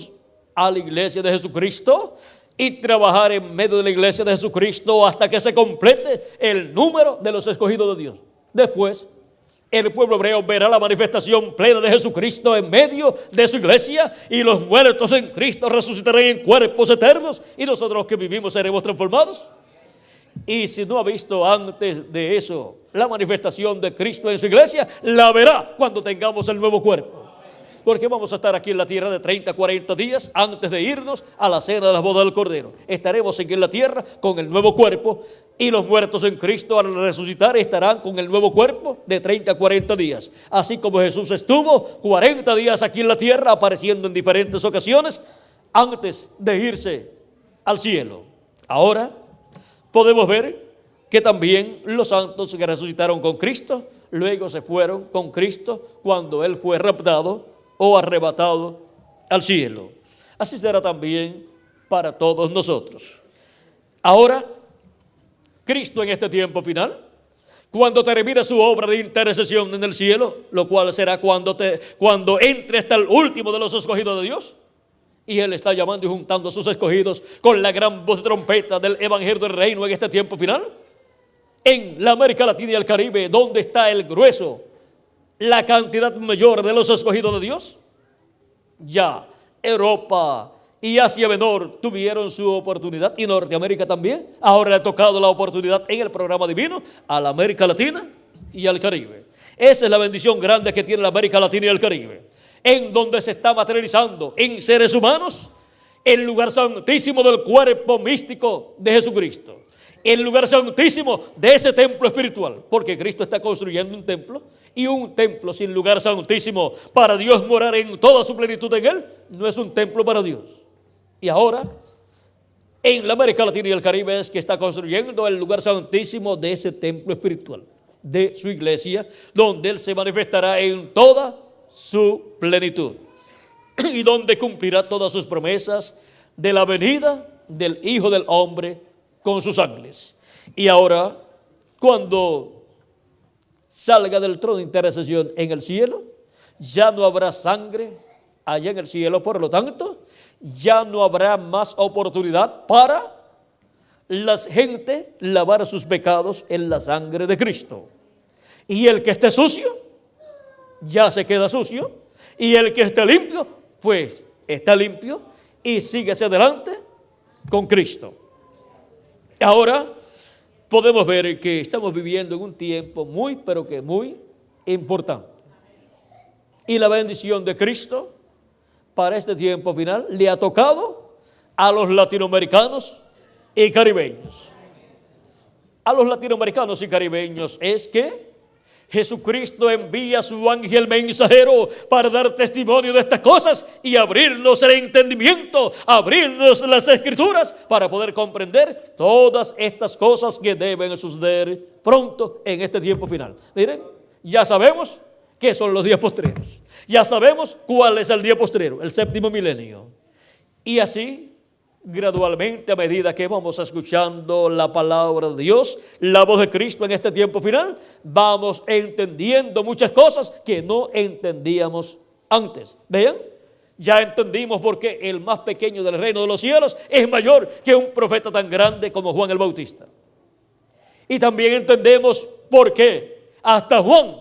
a la iglesia de Jesucristo y trabajar en medio de la iglesia de Jesucristo hasta que se complete el número de los escogidos de Dios. Después, el pueblo hebreo verá la manifestación plena de Jesucristo en medio de su iglesia, y los muertos en Cristo resucitarán en cuerpos eternos, y nosotros los que vivimos seremos transformados. Y si no ha visto antes de eso la manifestación de Cristo en su iglesia, la verá cuando tengamos el nuevo cuerpo. Porque vamos a estar aquí en la tierra de 30, 40 días antes de irnos a la cena de la boda del Cordero. Estaremos aquí en la tierra con el nuevo cuerpo, y los muertos en Cristo al resucitar estarán con el nuevo cuerpo de 30 a 40 días. Así como Jesús estuvo 40 días aquí en la tierra, apareciendo en diferentes ocasiones antes de irse al cielo. Ahora podemos ver que también los santos que resucitaron con Cristo, luego se fueron con Cristo cuando Él fue raptado o arrebatado al cielo. Así será también para todos nosotros. Ahora, Cristo en este tiempo final, cuando termine su obra de intercesión en el cielo, lo cual será cuando entre hasta el último de los escogidos de Dios, y Él está llamando y juntando a sus escogidos con la gran voz de trompeta del evangelio del reino en este tiempo final, en la América Latina y el Caribe, donde está el grueso, la cantidad mayor de los escogidos de Dios. Ya Europa y Asia Menor tuvieron su oportunidad, y Norteamérica también. Ahora le ha tocado la oportunidad en el programa divino a la América Latina y al Caribe. Esa es la bendición grande que tiene la América Latina y el Caribe, en donde se está materializando en seres humanos el lugar santísimo del cuerpo místico de Jesucristo, el lugar santísimo de ese templo espiritual, porque Cristo está construyendo un templo, y un templo sin lugar santísimo para Dios morar en toda su plenitud en él, no es un templo para Dios. Y ahora, en la América Latina y el Caribe es que está construyendo el lugar santísimo de ese templo espiritual, de su iglesia, donde Él se manifestará en toda su plenitud, y donde cumplirá todas sus promesas de la venida del Hijo del Hombre con sus ángeles. Y ahora, cuando salga del trono de intercesión en el cielo, ya no habrá sangre allá en el cielo. Por lo tanto, ya no habrá más oportunidad para la gente lavar sus pecados en la sangre de Cristo. Y el que esté sucio, ya se queda sucio, y el que esté limpio, pues está limpio y sigue hacia adelante con Cristo. Ahora, podemos ver que estamos viviendo en un tiempo muy, pero que muy importante. Y la bendición de Cristo para este tiempo final le ha tocado a los latinoamericanos y caribeños. A los latinoamericanos y caribeños es que Jesucristo envía su ángel mensajero para dar testimonio de estas cosas y abrirnos el entendimiento, abrirnos las escrituras para poder comprender todas estas cosas que deben suceder pronto en este tiempo final. Miren, ya sabemos qué son los días postreros. Ya sabemos cuál es el día postrero, el séptimo milenio. Y así, gradualmente, a medida que vamos escuchando la palabra de Dios, la voz de Cristo en este tiempo final, vamos entendiendo muchas cosas que no entendíamos antes. Vean, ya entendimos por qué el más pequeño del reino de los cielos es mayor que un profeta tan grande como Juan el Bautista. Y también entendemos por qué hasta Juan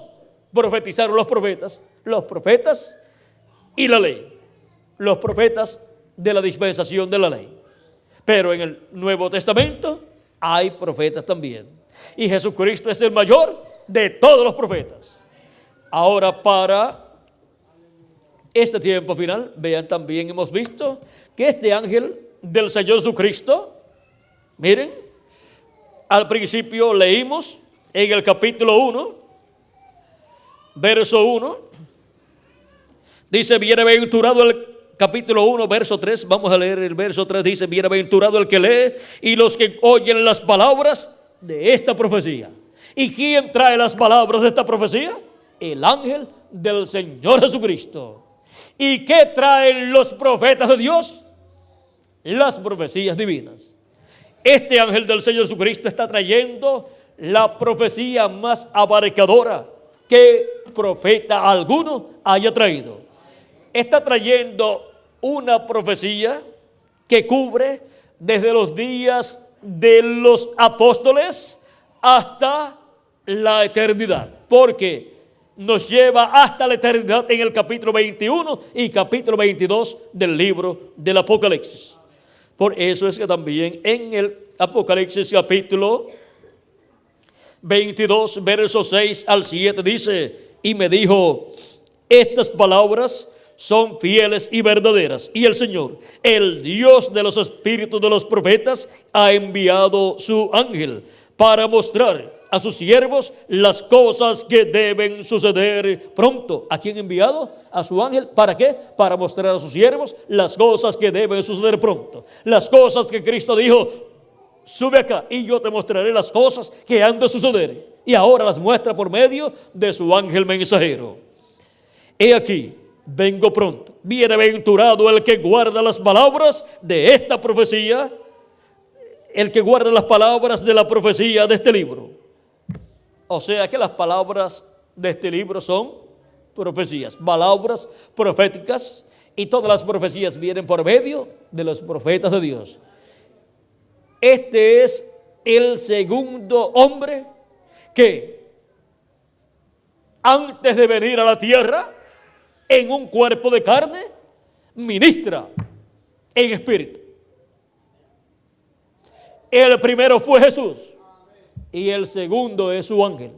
profetizaron los profetas y la ley, los profetas de la dispensación de la ley. Pero en el Nuevo Testamento hay profetas también. Y Jesucristo es el mayor de todos los profetas. Ahora, para este tiempo final, vean, también hemos visto que este ángel del Señor Jesucristo, miren, al principio leímos en el capítulo 1, verso 1, dice: bienaventurado el capítulo 1, verso 3, vamos a leer el verso 3, dice: bienaventurado el que lee y los que oyen las palabras de esta profecía. ¿Y quién trae las palabras de esta profecía? El ángel del Señor Jesucristo. ¿Y qué traen los profetas de Dios? Las profecías divinas. Este ángel del Señor Jesucristo está trayendo la profecía más abarcadora que profeta alguno haya traído. Está trayendo una profecía que cubre desde los días de los apóstoles hasta la eternidad, porque nos lleva hasta la eternidad en el capítulo 21 y capítulo 22 del libro del Apocalipsis. Por eso es que también en el Apocalipsis capítulo 22, versos 6 al 7 dice: y me dijo, estas palabras son fieles y verdaderas, y el Señor, el Dios de los espíritus de los profetas, ha enviado su ángel para mostrar a sus siervos las cosas que deben suceder pronto. ¿A quién ha enviado? A su ángel. ¿Para qué? Para mostrar a sus siervos las cosas que deben suceder pronto. Las cosas que Cristo dijo: sube acá y yo te mostraré las cosas que han de suceder. Y ahora las muestra por medio de su ángel mensajero. He aquí, vengo pronto. Bienaventurado el que guarda las palabras de esta profecía, el que guarda las palabras de la profecía de este libro. O sea que las palabras de este libro son profecías, palabras proféticas, y todas las profecías vienen por medio de los profetas de Dios. Este es el segundo hombre que, antes de venir a la tierra en un cuerpo de carne, ministra en espíritu. El primero fue Jesús y el segundo es su ángel.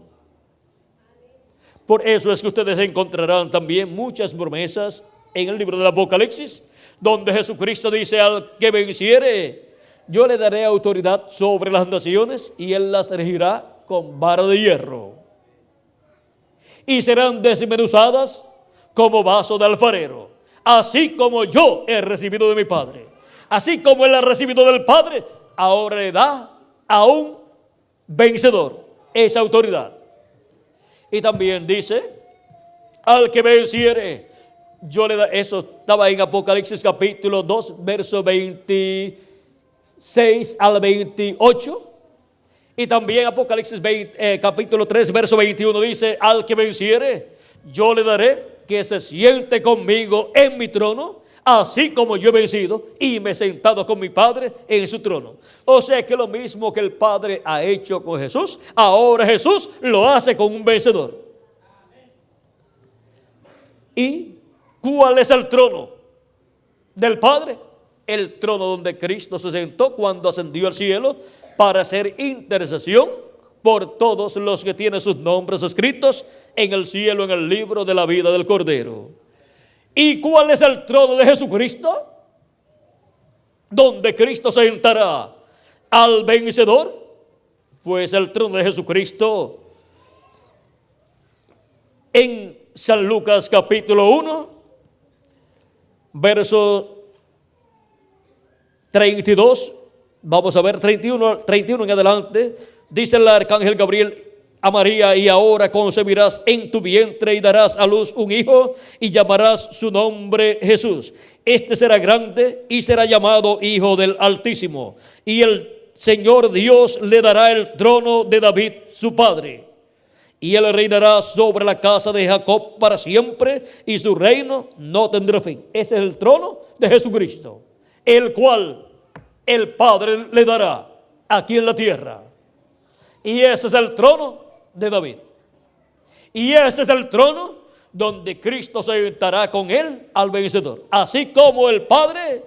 Por eso es que ustedes encontrarán también muchas promesas en el libro del Apocalipsis, donde Jesucristo dice: al que venciere, yo le daré autoridad sobre las naciones y él las regirá con vara de hierro. Y serán desmenuzadas como vaso de alfarero, así como yo he recibido de mi Padre. Así como él ha recibido del Padre, ahora le da a un vencedor esa autoridad. Y también dice: al que venciere, yo le daré. Eso estaba en Apocalipsis capítulo 2, verso 26 al 28. Y también Apocalipsis capítulo 3, verso 21 dice: al que venciere, yo le daré que se siente conmigo en mi trono, así como yo he vencido y me he sentado con mi Padre en su trono. O sea que lo mismo que el Padre ha hecho con Jesús, ahora Jesús lo hace con un vencedor. ¿Y cuál es el trono del Padre? el trono donde Cristo se sentó cuando ascendió al cielo para hacer intercesión por todos los que tienen sus nombres escritos en el cielo, en el libro de la vida del Cordero. ¿Y cuál es el trono de Jesucristo? Donde Cristo se sentará al vencedor. Pues el trono de Jesucristo en San Lucas capítulo 1, verso 32, vamos a ver 31 en adelante, dice el arcángel Gabriel a María: y ahora concebirás en tu vientre y darás a luz un hijo y llamarás su nombre Jesús. Este será grande y será llamado Hijo del Altísimo, y el Señor Dios le dará el trono de David su padre, y él reinará sobre la casa de Jacob para siempre, y su reino no tendrá fin. Ese es el trono de Jesucristo, el cual el Padre le dará aquí en la tierra. Y ese es el trono de David. Y ese es el trono donde Cristo se sentará con él al vencedor. Así como el Padre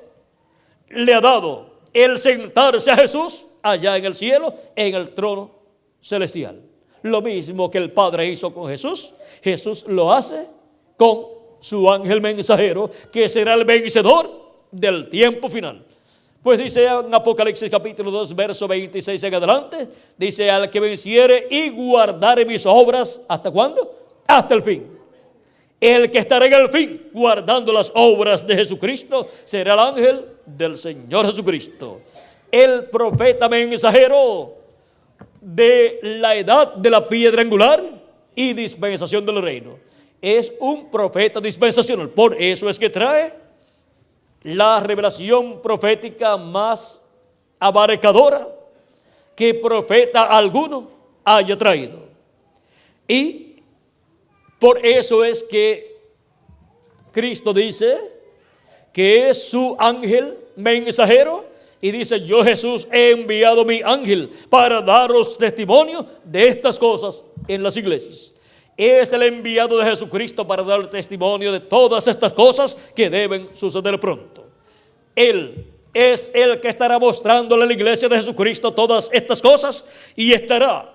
le ha dado el sentarse a Jesús allá en el cielo, en el trono celestial. Lo mismo que el Padre hizo con Jesús, Jesús lo hace con su ángel mensajero, que será el vencedor del tiempo final. Pues dice en Apocalipsis capítulo 2, verso 26 en adelante, dice: al que venciere y guardare mis obras, ¿hasta cuándo? Hasta el fin. El que estará en el fin guardando las obras de Jesucristo será el ángel del Señor Jesucristo, el profeta mensajero de la edad de la piedra angular y dispensación del reino. Es un profeta dispensacional. Por eso es que trae la revelación profética más abarcadora que profeta alguno haya traído. Y por eso es que Cristo dice que es su ángel mensajero, y dice: yo, Jesús, he enviado mi ángel para daros testimonio de estas cosas en las iglesias. Es el enviado de Jesucristo para dar testimonio de todas estas cosas que deben suceder pronto. Él es el que estará mostrándole a la iglesia de Jesucristo todas estas cosas, y estará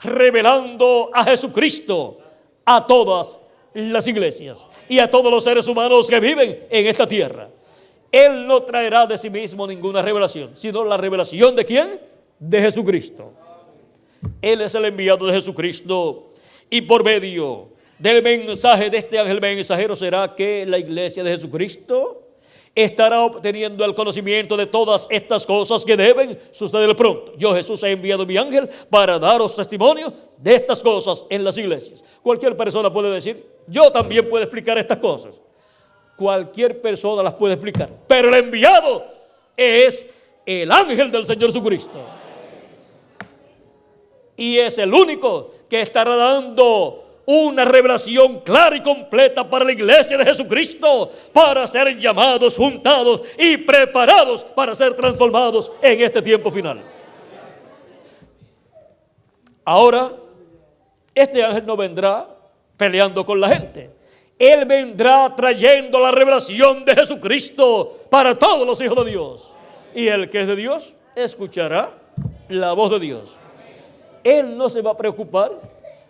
revelando a Jesucristo a todas las iglesias y a todos los seres humanos que viven en esta tierra. Él no traerá de sí mismo ninguna revelación, sino la revelación ¿de quién? De Jesucristo. Él es el enviado de Jesucristo, y por medio del mensaje de este ángel mensajero será que la iglesia de Jesucristo estará obteniendo el conocimiento de todas estas cosas que deben suceder pronto. Yo, Jesús, he enviado mi ángel para daros testimonio de estas cosas en las iglesias. Cualquier persona puede decir: yo también puedo explicar estas cosas. Cualquier persona las puede explicar, pero el enviado es el ángel del Señor Jesucristo. Y es el único que estará dando una revelación clara y completa para la iglesia de Jesucristo, para ser llamados, juntados y preparados para ser transformados en este tiempo final. Ahora, este ángel no vendrá peleando con la gente. Él vendrá trayendo la revelación de Jesucristo para todos los hijos de Dios. Y el que es de Dios escuchará la voz de Dios. Él no se va a preocupar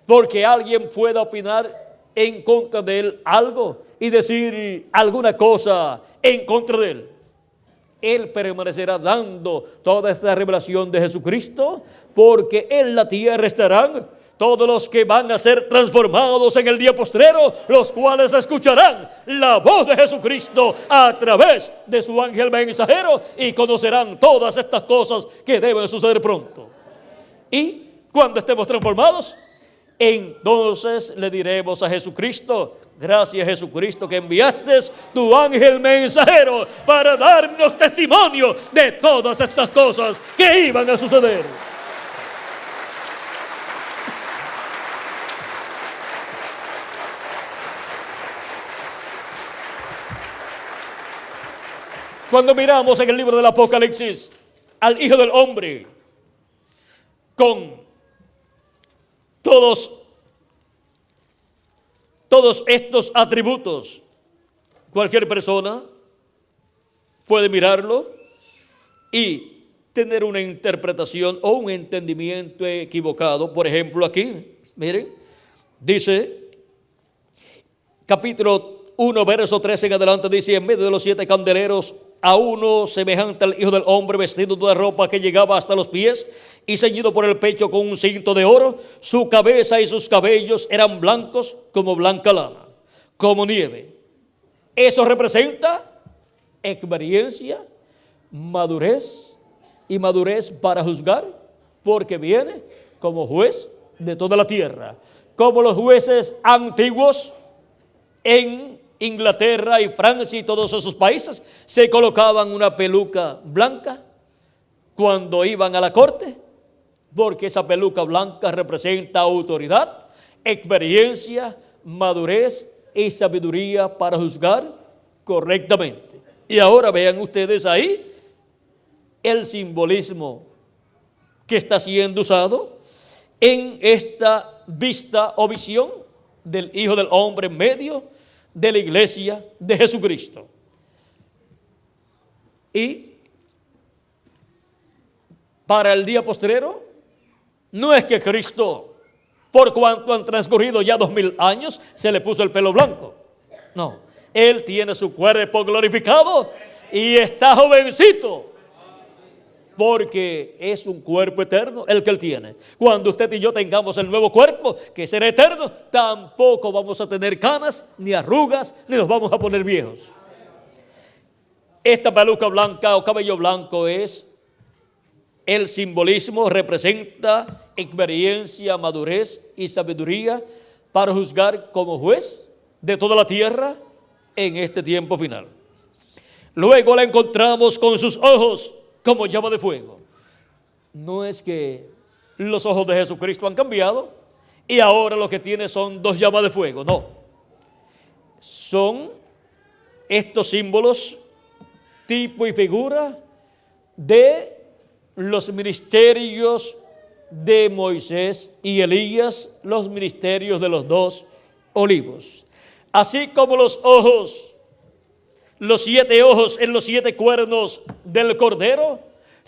porque alguien pueda opinar en contra de él algo y decir alguna cosa en contra de él. Él permanecerá dando toda esta revelación de Jesucristo, porque en la tierra estarán todos los que van a ser transformados en el día postrero, los cuales escucharán la voz de Jesucristo a través de su ángel mensajero y conocerán todas estas cosas que deben suceder pronto. Y cuando estemos transformados, entonces le diremos a Jesucristo: gracias, Jesucristo, que enviaste tu ángel mensajero para darnos testimonio de todas estas cosas que iban a suceder. Cuando miramos en el libro del Apocalipsis al Hijo del Hombre con todos estos atributos, cualquier persona puede mirarlo y tener una interpretación o un entendimiento equivocado. Por ejemplo, aquí, miren, dice, capítulo 1, verso 13 en adelante, dice: en medio de los 7 candeleros, a uno semejante al Hijo del Hombre, vestido de ropa que llegaba hasta los pies y ceñido por el pecho con un cinto de oro. Su cabeza y sus cabellos eran blancos como blanca lana, como nieve. Eso representa experiencia, madurez y madurez para juzgar, porque viene como juez de toda la tierra. Como los jueces antiguos en Inglaterra y Francia y todos esos países se colocaban una peluca blanca cuando iban a la corte, porque esa peluca blanca representa autoridad, experiencia, madurez y sabiduría para juzgar correctamente. Y ahora vean ustedes ahí el simbolismo que está siendo usado en esta vista o visión del Hijo del Hombre en medio de la iglesia de Jesucristo. Y para el día postrero, no es que Cristo, por cuanto han transcurrido ya 2000 años, se le puso el pelo blanco. No, Él tiene su cuerpo glorificado y está jovencito, porque es un cuerpo eterno el que Él tiene. Cuando usted y yo tengamos el nuevo cuerpo, que será eterno, tampoco vamos a tener canas, ni arrugas, ni nos vamos a poner viejos. Esta peluca blanca o cabello blanco es el simbolismo, representa experiencia, madurez y sabiduría para juzgar como juez de toda la tierra en este tiempo final. Luego la encontramos con sus ojos como llama de fuego. No es que los ojos de Jesucristo han cambiado y ahora lo que tiene son 2 llamas de fuego. No. Son estos símbolos, tipo y figura de los ministerios de Moisés y Elías, los ministerios de los 2 olivos. Así como los ojos, los 7 ojos en los 7 cuernos del Cordero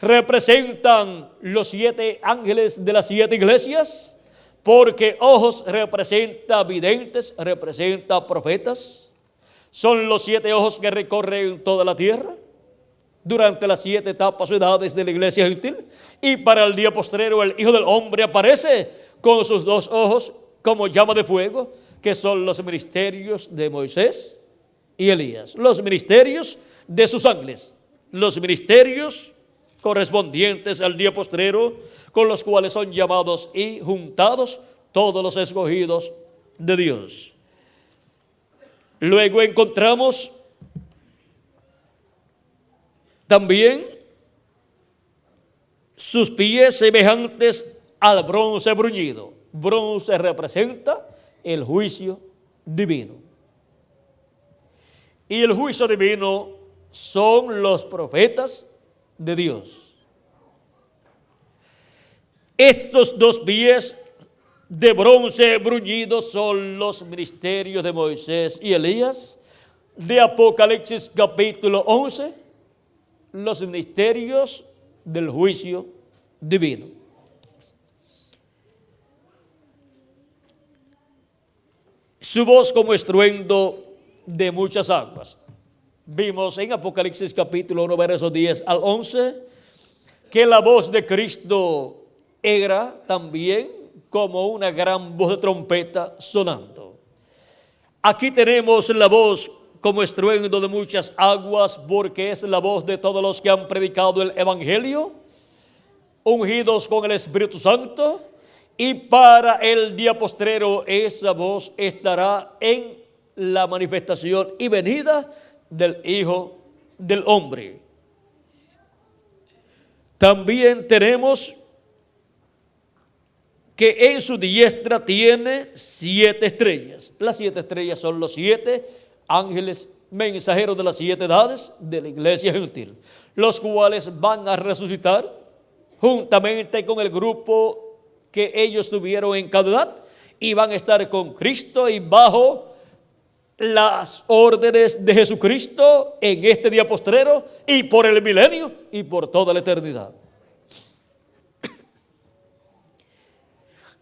representan los 7 ángeles de las 7 iglesias, porque ojos representa videntes, representa profetas. Son los 7 ojos que recorren toda la tierra durante las 7 etapas o edades de la iglesia gentil. Y para el día postrero el Hijo del Hombre aparece con sus 2 ojos como llama de fuego, que son los ministerios de Moisés y Elías, los ministerios de sus ángeles, los ministerios correspondientes al día postrero, con los cuales son llamados y juntados todos los escogidos de Dios. Luego encontramos también sus pies semejantes al bronce bruñido. Bronce representa el juicio divino. Y el juicio divino son los profetas de Dios. Estos 2 pies de bronce bruñido son los ministerios de Moisés y Elías. De Apocalipsis capítulo 11, los ministerios del juicio divino. Su voz como estruendo de muchas aguas. Vimos en Apocalipsis capítulo 1, versos 10 al 11, que la voz de Cristo era también como una gran voz de trompeta sonando. Aquí tenemos la voz como estruendo de muchas aguas, porque es la voz de todos los que han predicado el Evangelio, ungidos con el Espíritu Santo, y para el día postrero esa voz estará en la manifestación y venida del Hijo del Hombre. También tenemos que en su diestra tiene 7 estrellas. Las 7 estrellas son los 7 ángeles mensajeros de las 7 edades de la iglesia gentil, los cuales van a resucitar juntamente con el grupo que ellos tuvieron en cada edad, y van a estar con Cristo y bajo las órdenes de Jesucristo en este día postrero y por el milenio y por toda la eternidad.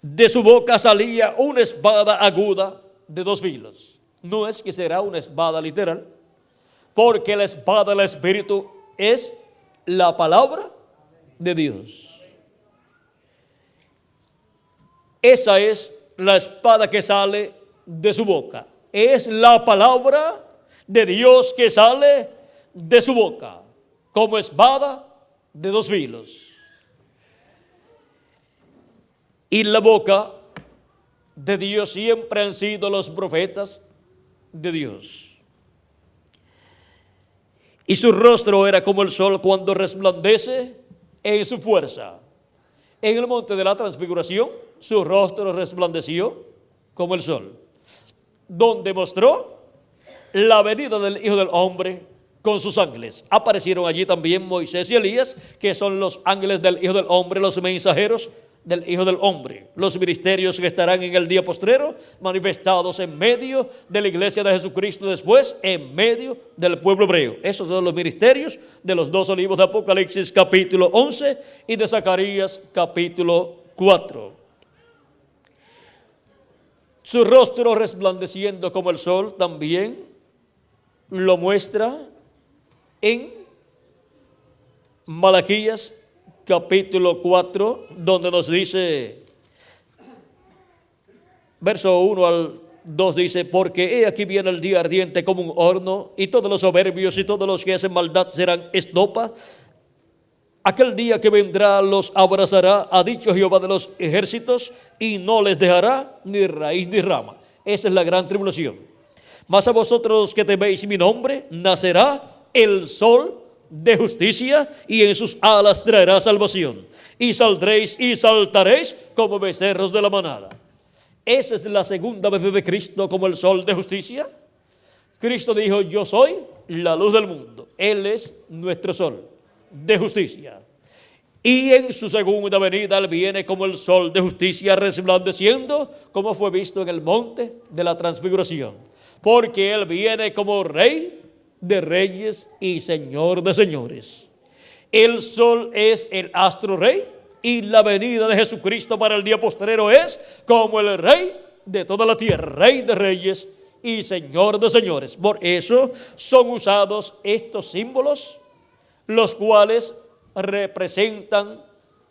De su boca salía una espada aguda de 2 filos. No es que será una espada literal, porque la espada del Espíritu es la palabra de Dios. Esa es la espada que sale de su boca. Es la palabra de Dios que sale de su boca, como espada de 2 filos. Y la boca de Dios siempre han sido los profetas de Dios. Y su rostro era como el sol cuando resplandece en su fuerza. En el monte de la transfiguración, su rostro resplandeció como el sol, donde mostró la venida del Hijo del Hombre con sus ángeles. Aparecieron allí también Moisés y Elías, que son los ángeles del Hijo del Hombre, los mensajeros del Hijo del Hombre, los ministerios que estarán en el día postrero, manifestados en medio de la iglesia de Jesucristo, después en medio del pueblo hebreo. Esos son los ministerios de los 2 libros de Apocalipsis capítulo 11 y de Zacarías capítulo 4. Su rostro resplandeciendo como el sol también lo muestra en Malaquías capítulo 4, donde nos dice, verso 1 al 2 dice: porque he aquí viene el día ardiente como un horno, y todos los soberbios y todos los que hacen maldad serán estopa. Aquel día que vendrá los abrazará, ha dicho Jehová de los ejércitos, y no les dejará ni raíz ni rama. Esa es la gran tribulación. Mas a vosotros que teméis mi nombre, nacerá el sol de justicia, y en sus alas traerá salvación, y saldréis y saltaréis como becerros de la manada. Esa es la segunda vez de Cristo como el sol de justicia. Cristo dijo: yo soy la luz del mundo. Él es nuestro sol de justicia. Y en su segunda venida Él viene como el sol de justicia, resplandeciendo, como fue visto en el monte de la transfiguración. Porque Él viene como Rey de reyes y Señor de señores. El sol es el astro rey, y la venida de Jesucristo para el día postrero es como el Rey de toda la tierra, Rey de reyes y Señor de señores. Por eso son usados estos símbolos, los cuales representan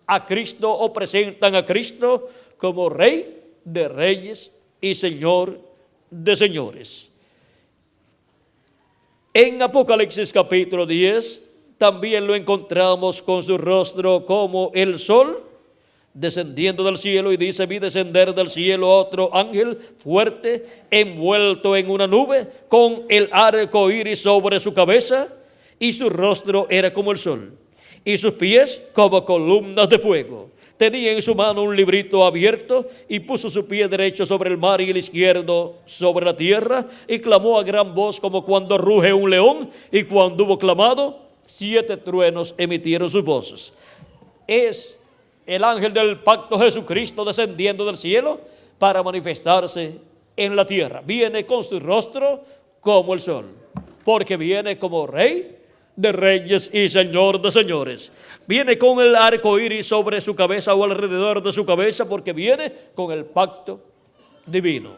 a Cristo o presentan a Cristo como Rey de reyes y Señor de señores. En Apocalipsis capítulo 10 también lo encontramos con su rostro como el sol descendiendo del cielo, y dice: vi descender del cielo otro ángel fuerte, envuelto en una nube, con el arco iris sobre su cabeza, y su rostro era como el sol, y sus pies como columnas de fuego. Tenía en su mano un librito abierto, y puso su pie derecho sobre el mar y el izquierdo sobre la tierra, y clamó a gran voz como cuando ruge un león, y cuando hubo clamado, 7 truenos emitieron sus voces. Es el ángel del pacto Jesucristo descendiendo del cielo para manifestarse en la tierra. Viene con su rostro como el sol, porque viene como Rey de reyes y Señor de señores. Viene con el arco iris sobre su cabeza o alrededor de su cabeza, porque viene con el pacto divino.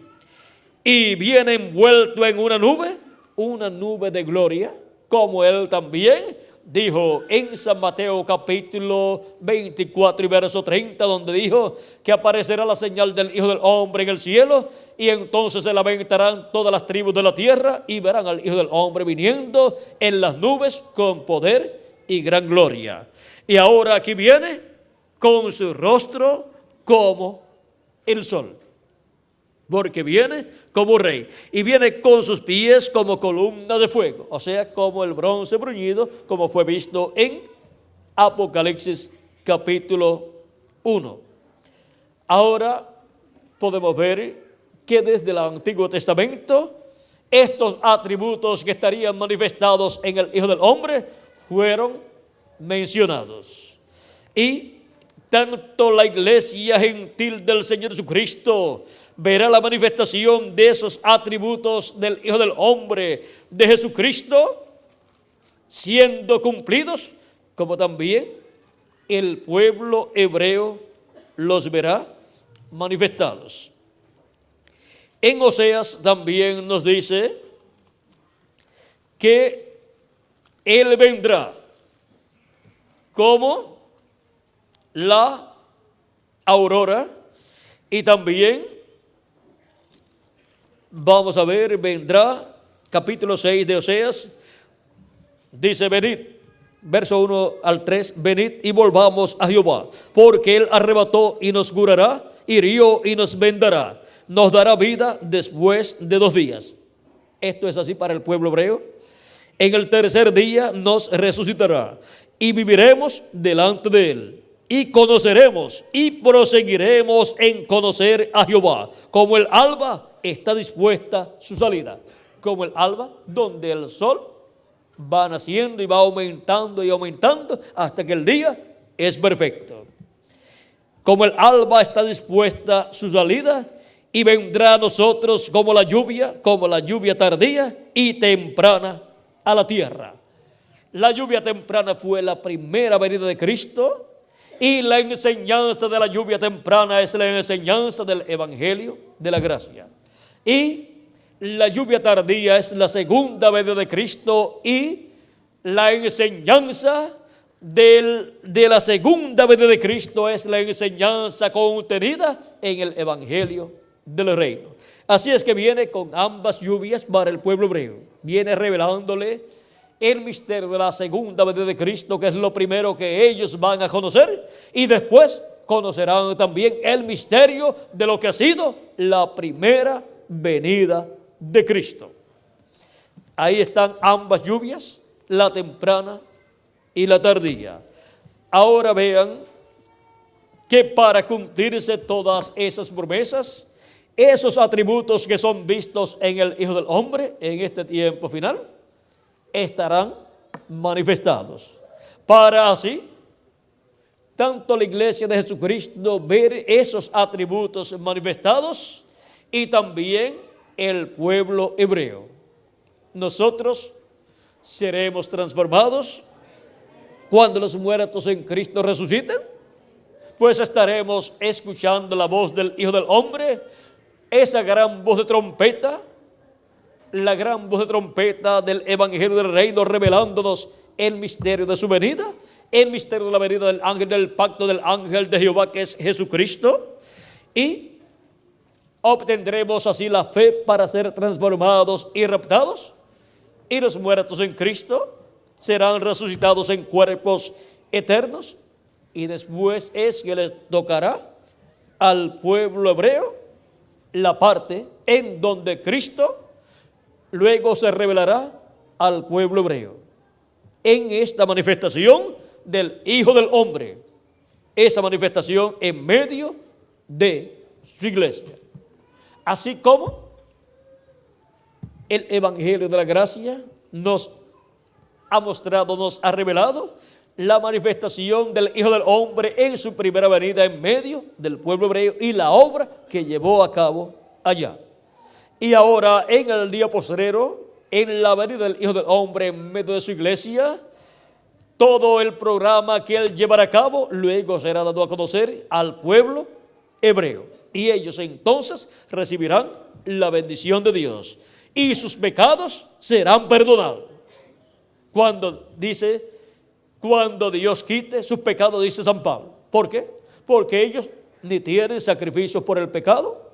Y viene envuelto en una nube de gloria, como Él también dijo en San Mateo capítulo 24 y verso 30, donde dijo que aparecerá la señal del Hijo del Hombre en el cielo, y entonces se lamentarán todas las tribus de la tierra, y verán al Hijo del Hombre viniendo en las nubes con poder y gran gloria. Y ahora aquí viene con su rostro como el sol, porque viene como rey, y viene con sus pies como columna de fuego, o sea, como el bronce bruñido, como fue visto en Apocalipsis capítulo 1. Ahora podemos ver que desde el Antiguo Testamento estos atributos que estarían manifestados en el Hijo del Hombre fueron mencionados. Y tanto la iglesia gentil del Señor Jesucristo verá la manifestación de esos atributos del Hijo del Hombre, de Jesucristo, siendo cumplidos, como también el pueblo hebreo los verá manifestados. En Oseas también nos dice que Él vendrá como la aurora, y también vamos a ver, vendrá, capítulo 6 de Oseas, dice: venid, verso 1 al 3, venid y volvamos a Jehová, porque Él arrebató y nos curará, hirió y nos vendará, nos dará vida después de 2 días. Esto es así para el pueblo hebreo. En el tercer día nos resucitará y viviremos delante de Él. Y conoceremos y proseguiremos en conocer a Jehová, como el alba está dispuesta su salida, como el alba donde el sol va naciendo y va aumentando y aumentando hasta que el día es perfecto. Como el alba está dispuesta su salida, y vendrá a nosotros como la lluvia tardía y temprana a la tierra. La lluvia temprana fue la primera venida de Cristo, y la enseñanza de la lluvia temprana es la enseñanza del Evangelio de la gracia. Y la lluvia tardía es la segunda venida de Cristo, y la enseñanza de la segunda venida de Cristo es la enseñanza contenida en el Evangelio del reino. Así es que viene con ambas lluvias para el pueblo hebreo. Viene revelándole el misterio de la segunda venida de Cristo, que es lo primero que ellos van a conocer, y después conocerán también el misterio de lo que ha sido la primera venida de Cristo. Ahí están ambas lluvias, la temprana y la tardía. Ahora vean que para cumplirse todas esas promesas, esos atributos que son vistos en el Hijo del Hombre en este tiempo final, estarán manifestados, para así tanto la iglesia de Jesucristo ver esos atributos manifestados, y también el pueblo hebreo. Nosotros seremos transformados cuando los muertos en Cristo resuciten, pues estaremos escuchando la voz del Hijo del Hombre, esa gran voz de trompeta, la gran voz de trompeta del Evangelio del Reino, revelándonos el misterio de su venida, el misterio de la venida del ángel del pacto, del ángel de Jehová, que es Jesucristo, y obtendremos así la fe para ser transformados y raptados, y los muertos en Cristo serán resucitados en cuerpos eternos, y después es que les tocará al pueblo hebreo la parte en donde Cristo luego se revelará al pueblo hebreo en esta manifestación del Hijo del Hombre, esa manifestación en medio de su iglesia. Así como el Evangelio de la gracia nos ha mostrado, nos ha revelado la manifestación del Hijo del Hombre en su primera venida en medio del pueblo hebreo y la obra que llevó a cabo allá. Y ahora en el día postrero, en la venida del Hijo del Hombre en medio de su iglesia, todo el programa que Él llevará a cabo luego será dado a conocer al pueblo hebreo. Y ellos entonces recibirán la bendición de Dios y sus pecados serán perdonados. Cuando Dios quite sus pecados, dice San Pablo. ¿Por qué? Porque ellos ni tienen sacrificios por el pecado,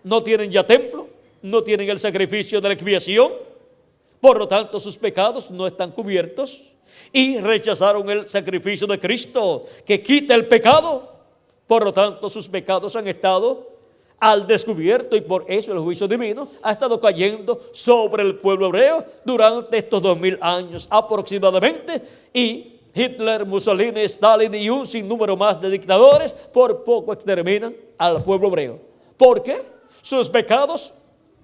no tienen ya templo, no tienen el sacrificio de la expiación, por lo tanto sus pecados no están cubiertos, y rechazaron el sacrificio de Cristo que quita el pecado. Por lo tanto sus pecados han estado al descubierto, y por eso el juicio divino ha estado cayendo sobre el pueblo hebreo durante estos 2000 años aproximadamente, y Hitler, Mussolini, Stalin y un sinnúmero más de dictadores por poco exterminan al pueblo hebreo. ¿Por qué? Sus pecados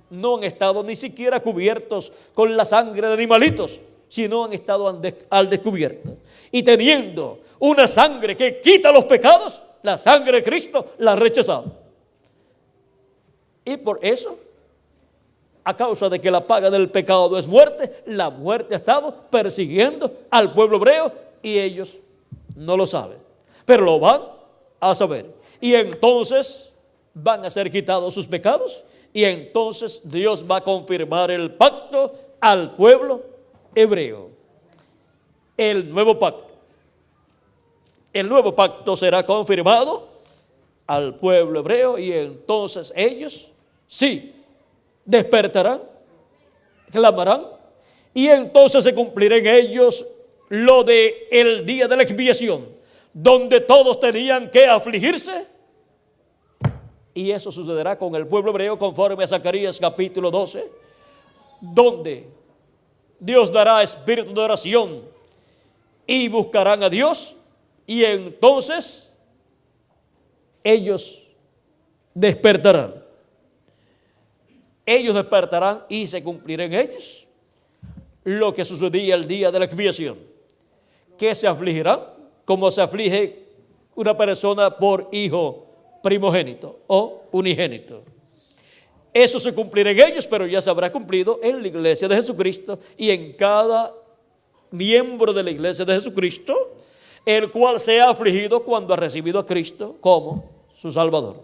no han estado ni siquiera cubiertos con la sangre de animalitos, sino han estado al descubierto. Y teniendo una sangre que quita los pecados, la sangre de Cristo la ha rechazado. Y por eso, a causa de que la paga del pecado es muerte, la muerte ha estado persiguiendo al pueblo hebreo y ellos no lo saben, pero lo van a saber. Y entonces van a ser quitados sus pecados y entonces Dios va a confirmar el pacto al pueblo hebreo. El nuevo pacto. El nuevo pacto será confirmado al pueblo hebreo y entonces ellos sí despertarán, clamarán y entonces se cumplirá en ellos lo de el día de la expiación, donde todos tenían que afligirse. Y eso sucederá con el pueblo hebreo conforme a Zacarías capítulo 12, donde Dios dará espíritu de oración y buscarán a Dios y entonces ellos despertarán. Ellos despertarán y se cumplirá en ellos lo que sucedía el día de la expiación, que se afligirán como se aflige una persona por hijo primogénito o unigénito. Eso se cumplirá en ellos, pero ya se habrá cumplido en la iglesia de Jesucristo y en cada miembro de la iglesia de Jesucristo, el cual se ha afligido cuando ha recibido a Cristo como su Salvador.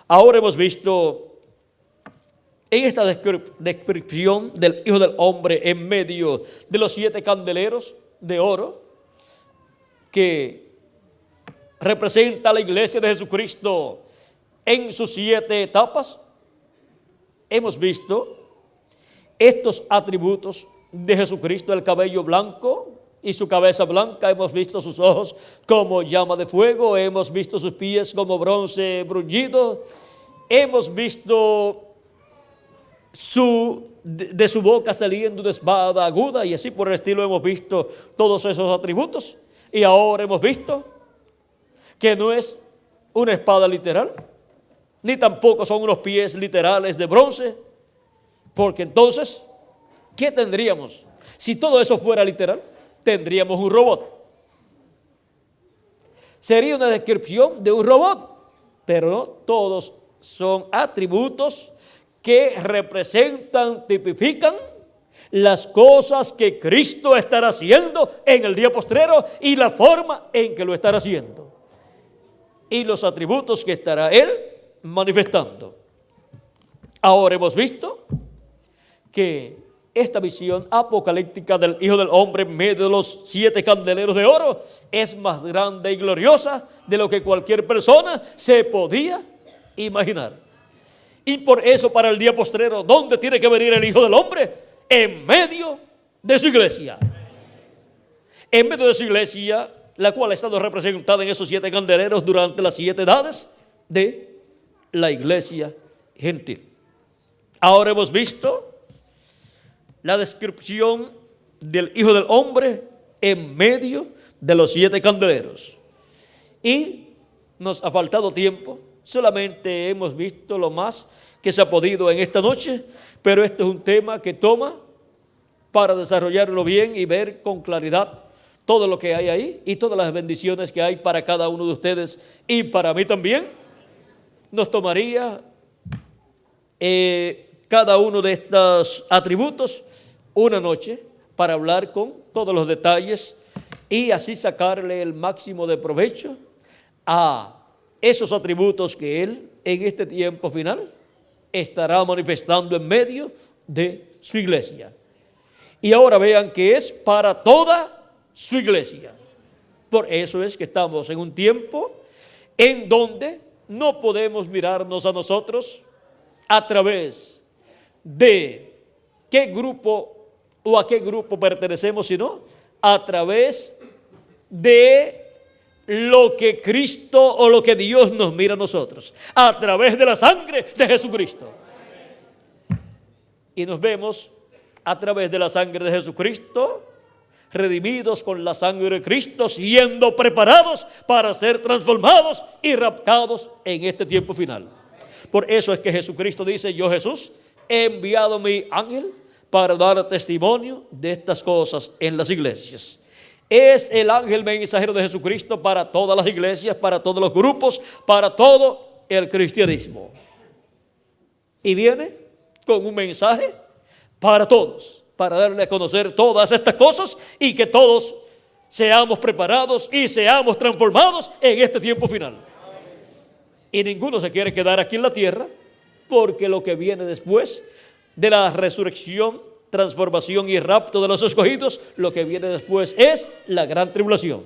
Ahora hemos visto en esta descripción del Hijo del Hombre en medio de los 7 candeleros de oro que representa a la iglesia de Jesucristo en sus 7 etapas. Hemos visto estos atributos de Jesucristo: el cabello blanco y su cabeza blanca. Hemos visto sus ojos como llama de fuego. Hemos visto sus pies como bronce bruñido. Hemos visto de su boca saliendo una espada aguda, y así por el estilo hemos visto todos esos atributos. Y ahora hemos visto que no es una espada literal, ni tampoco son unos pies literales de bronce, porque entonces, ¿qué tendríamos? Si todo eso fuera literal, tendríamos un robot. Sería una descripción de un robot, pero no, todos son atributos que representan, tipifican las cosas que Cristo estará haciendo en el día postrero y la forma en que lo estará haciendo y los atributos que estará Él manifestando. Ahora hemos visto que esta visión apocalíptica del Hijo del Hombre en medio de los 7 candeleros de oro es más grande y gloriosa de lo que cualquier persona se podía imaginar. Y por eso, para el día postrero, ¿dónde tiene que venir el Hijo del Hombre? En medio de su iglesia. En medio de su iglesia, la cual ha estado representada en esos 7 candeleros durante las 7 edades de la iglesia gentil. Ahora hemos visto la descripción del Hijo del Hombre en medio de los 7 candeleros. Y nos ha faltado tiempo. Solamente hemos visto lo más que se ha podido en esta noche, pero este es un tema que toma para desarrollarlo bien y ver con claridad todo lo que hay ahí y todas las bendiciones que hay para cada uno de ustedes y para mí también. Nos tomaría cada uno de estos atributos una noche para hablar con todos los detalles y así sacarle el máximo de provecho a esos atributos que Él en este tiempo final estará manifestando en medio de su iglesia. Y ahora vean que es para toda su iglesia. Por eso es que estamos en un tiempo en donde no podemos mirarnos a nosotros a través de qué grupo o a qué grupo pertenecemos, sino a través de lo que Cristo o lo que Dios nos mira a nosotros, a través de la sangre de Jesucristo. Y nos vemos a través de la sangre de Jesucristo, redimidos con la sangre de Cristo, siendo preparados para ser transformados y raptados en este tiempo final. Por eso es que Jesucristo dice: yo, Jesús, he enviado mi ángel para dar testimonio de estas cosas en las iglesias. Es el ángel mensajero de Jesucristo para todas las iglesias, para todos los grupos, para todo el cristianismo. Y viene con un mensaje para todos, para darle a conocer todas estas cosas y que todos seamos preparados y seamos transformados en este tiempo final. Y ninguno se quiere quedar aquí en la tierra, porque lo que viene después de la resurrección, transformación y rapto de los escogidos, lo que viene después es la gran tribulación.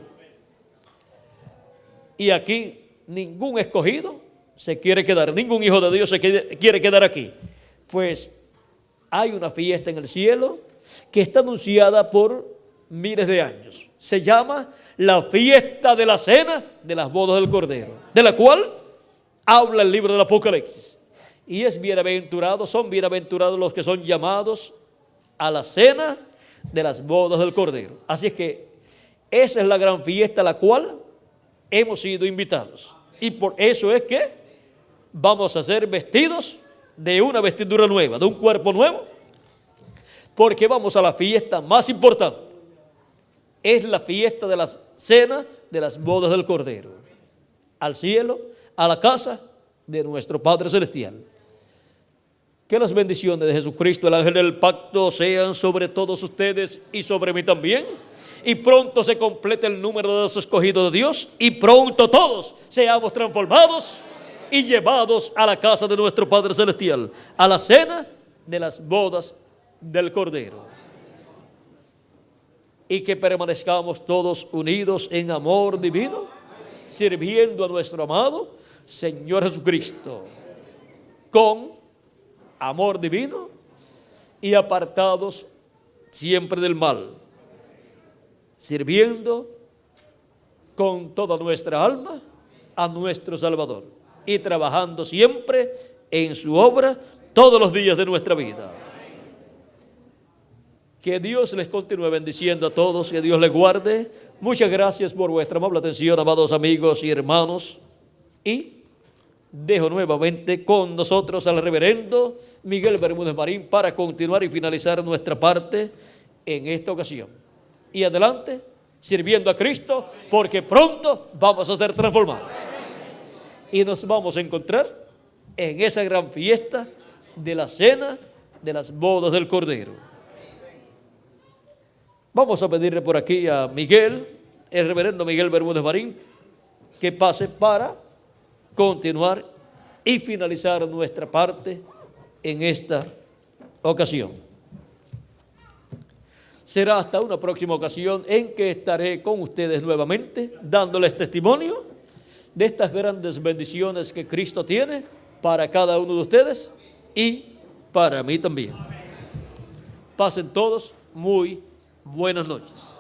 Y aquí ningún escogido se quiere quedar, ningún hijo de Dios se quiere quedar aquí. Pues hay una fiesta en el cielo que está anunciada por miles de años. Se llama la fiesta de la cena de las bodas del Cordero, de la cual habla el libro del Apocalipsis. Y es bienaventurado, son bienaventurados los que son llamados a la cena de las bodas del Cordero. Así es que esa es la gran fiesta a la cual hemos sido invitados. Y por eso es que vamos a ser vestidos de una vestidura nueva, de un cuerpo nuevo, porque vamos a la fiesta más importante. Es la fiesta de la cena de las bodas del Cordero. Al cielo, a la casa de nuestro Padre Celestial. Que las bendiciones de Jesucristo, el ángel del pacto, sean sobre todos ustedes y sobre mí también. Y pronto se complete el número de los escogidos de Dios. Y pronto todos seamos transformados y llevados a la casa de nuestro Padre Celestial, a la cena de las bodas del Cordero. Y que permanezcamos todos unidos en amor divino, sirviendo a nuestro amado Señor Jesucristo, con amor divino y apartados siempre del mal, sirviendo con toda nuestra alma a nuestro Salvador y trabajando siempre en su obra todos los días de nuestra vida. Que Dios les continúe bendiciendo a todos, que Dios les guarde. Muchas gracias por vuestra amable atención, amados amigos y hermanos. Y dejo nuevamente con nosotros al reverendo Miguel Bermúdez Marín para continuar y finalizar nuestra parte en esta ocasión. Y adelante, sirviendo a Cristo, porque pronto vamos a ser transformados. Y nos vamos a encontrar en esa gran fiesta de la cena de las bodas del Cordero. Vamos a pedirle por aquí a Miguel, el reverendo Miguel Bermúdez Marín, que pase para continuar y finalizar nuestra parte en esta ocasión. Será hasta una próxima ocasión en que estaré con ustedes nuevamente, dándoles testimonio de estas grandes bendiciones que Cristo tiene para cada uno de ustedes y para mí también. Pasen todos muy buenas noches.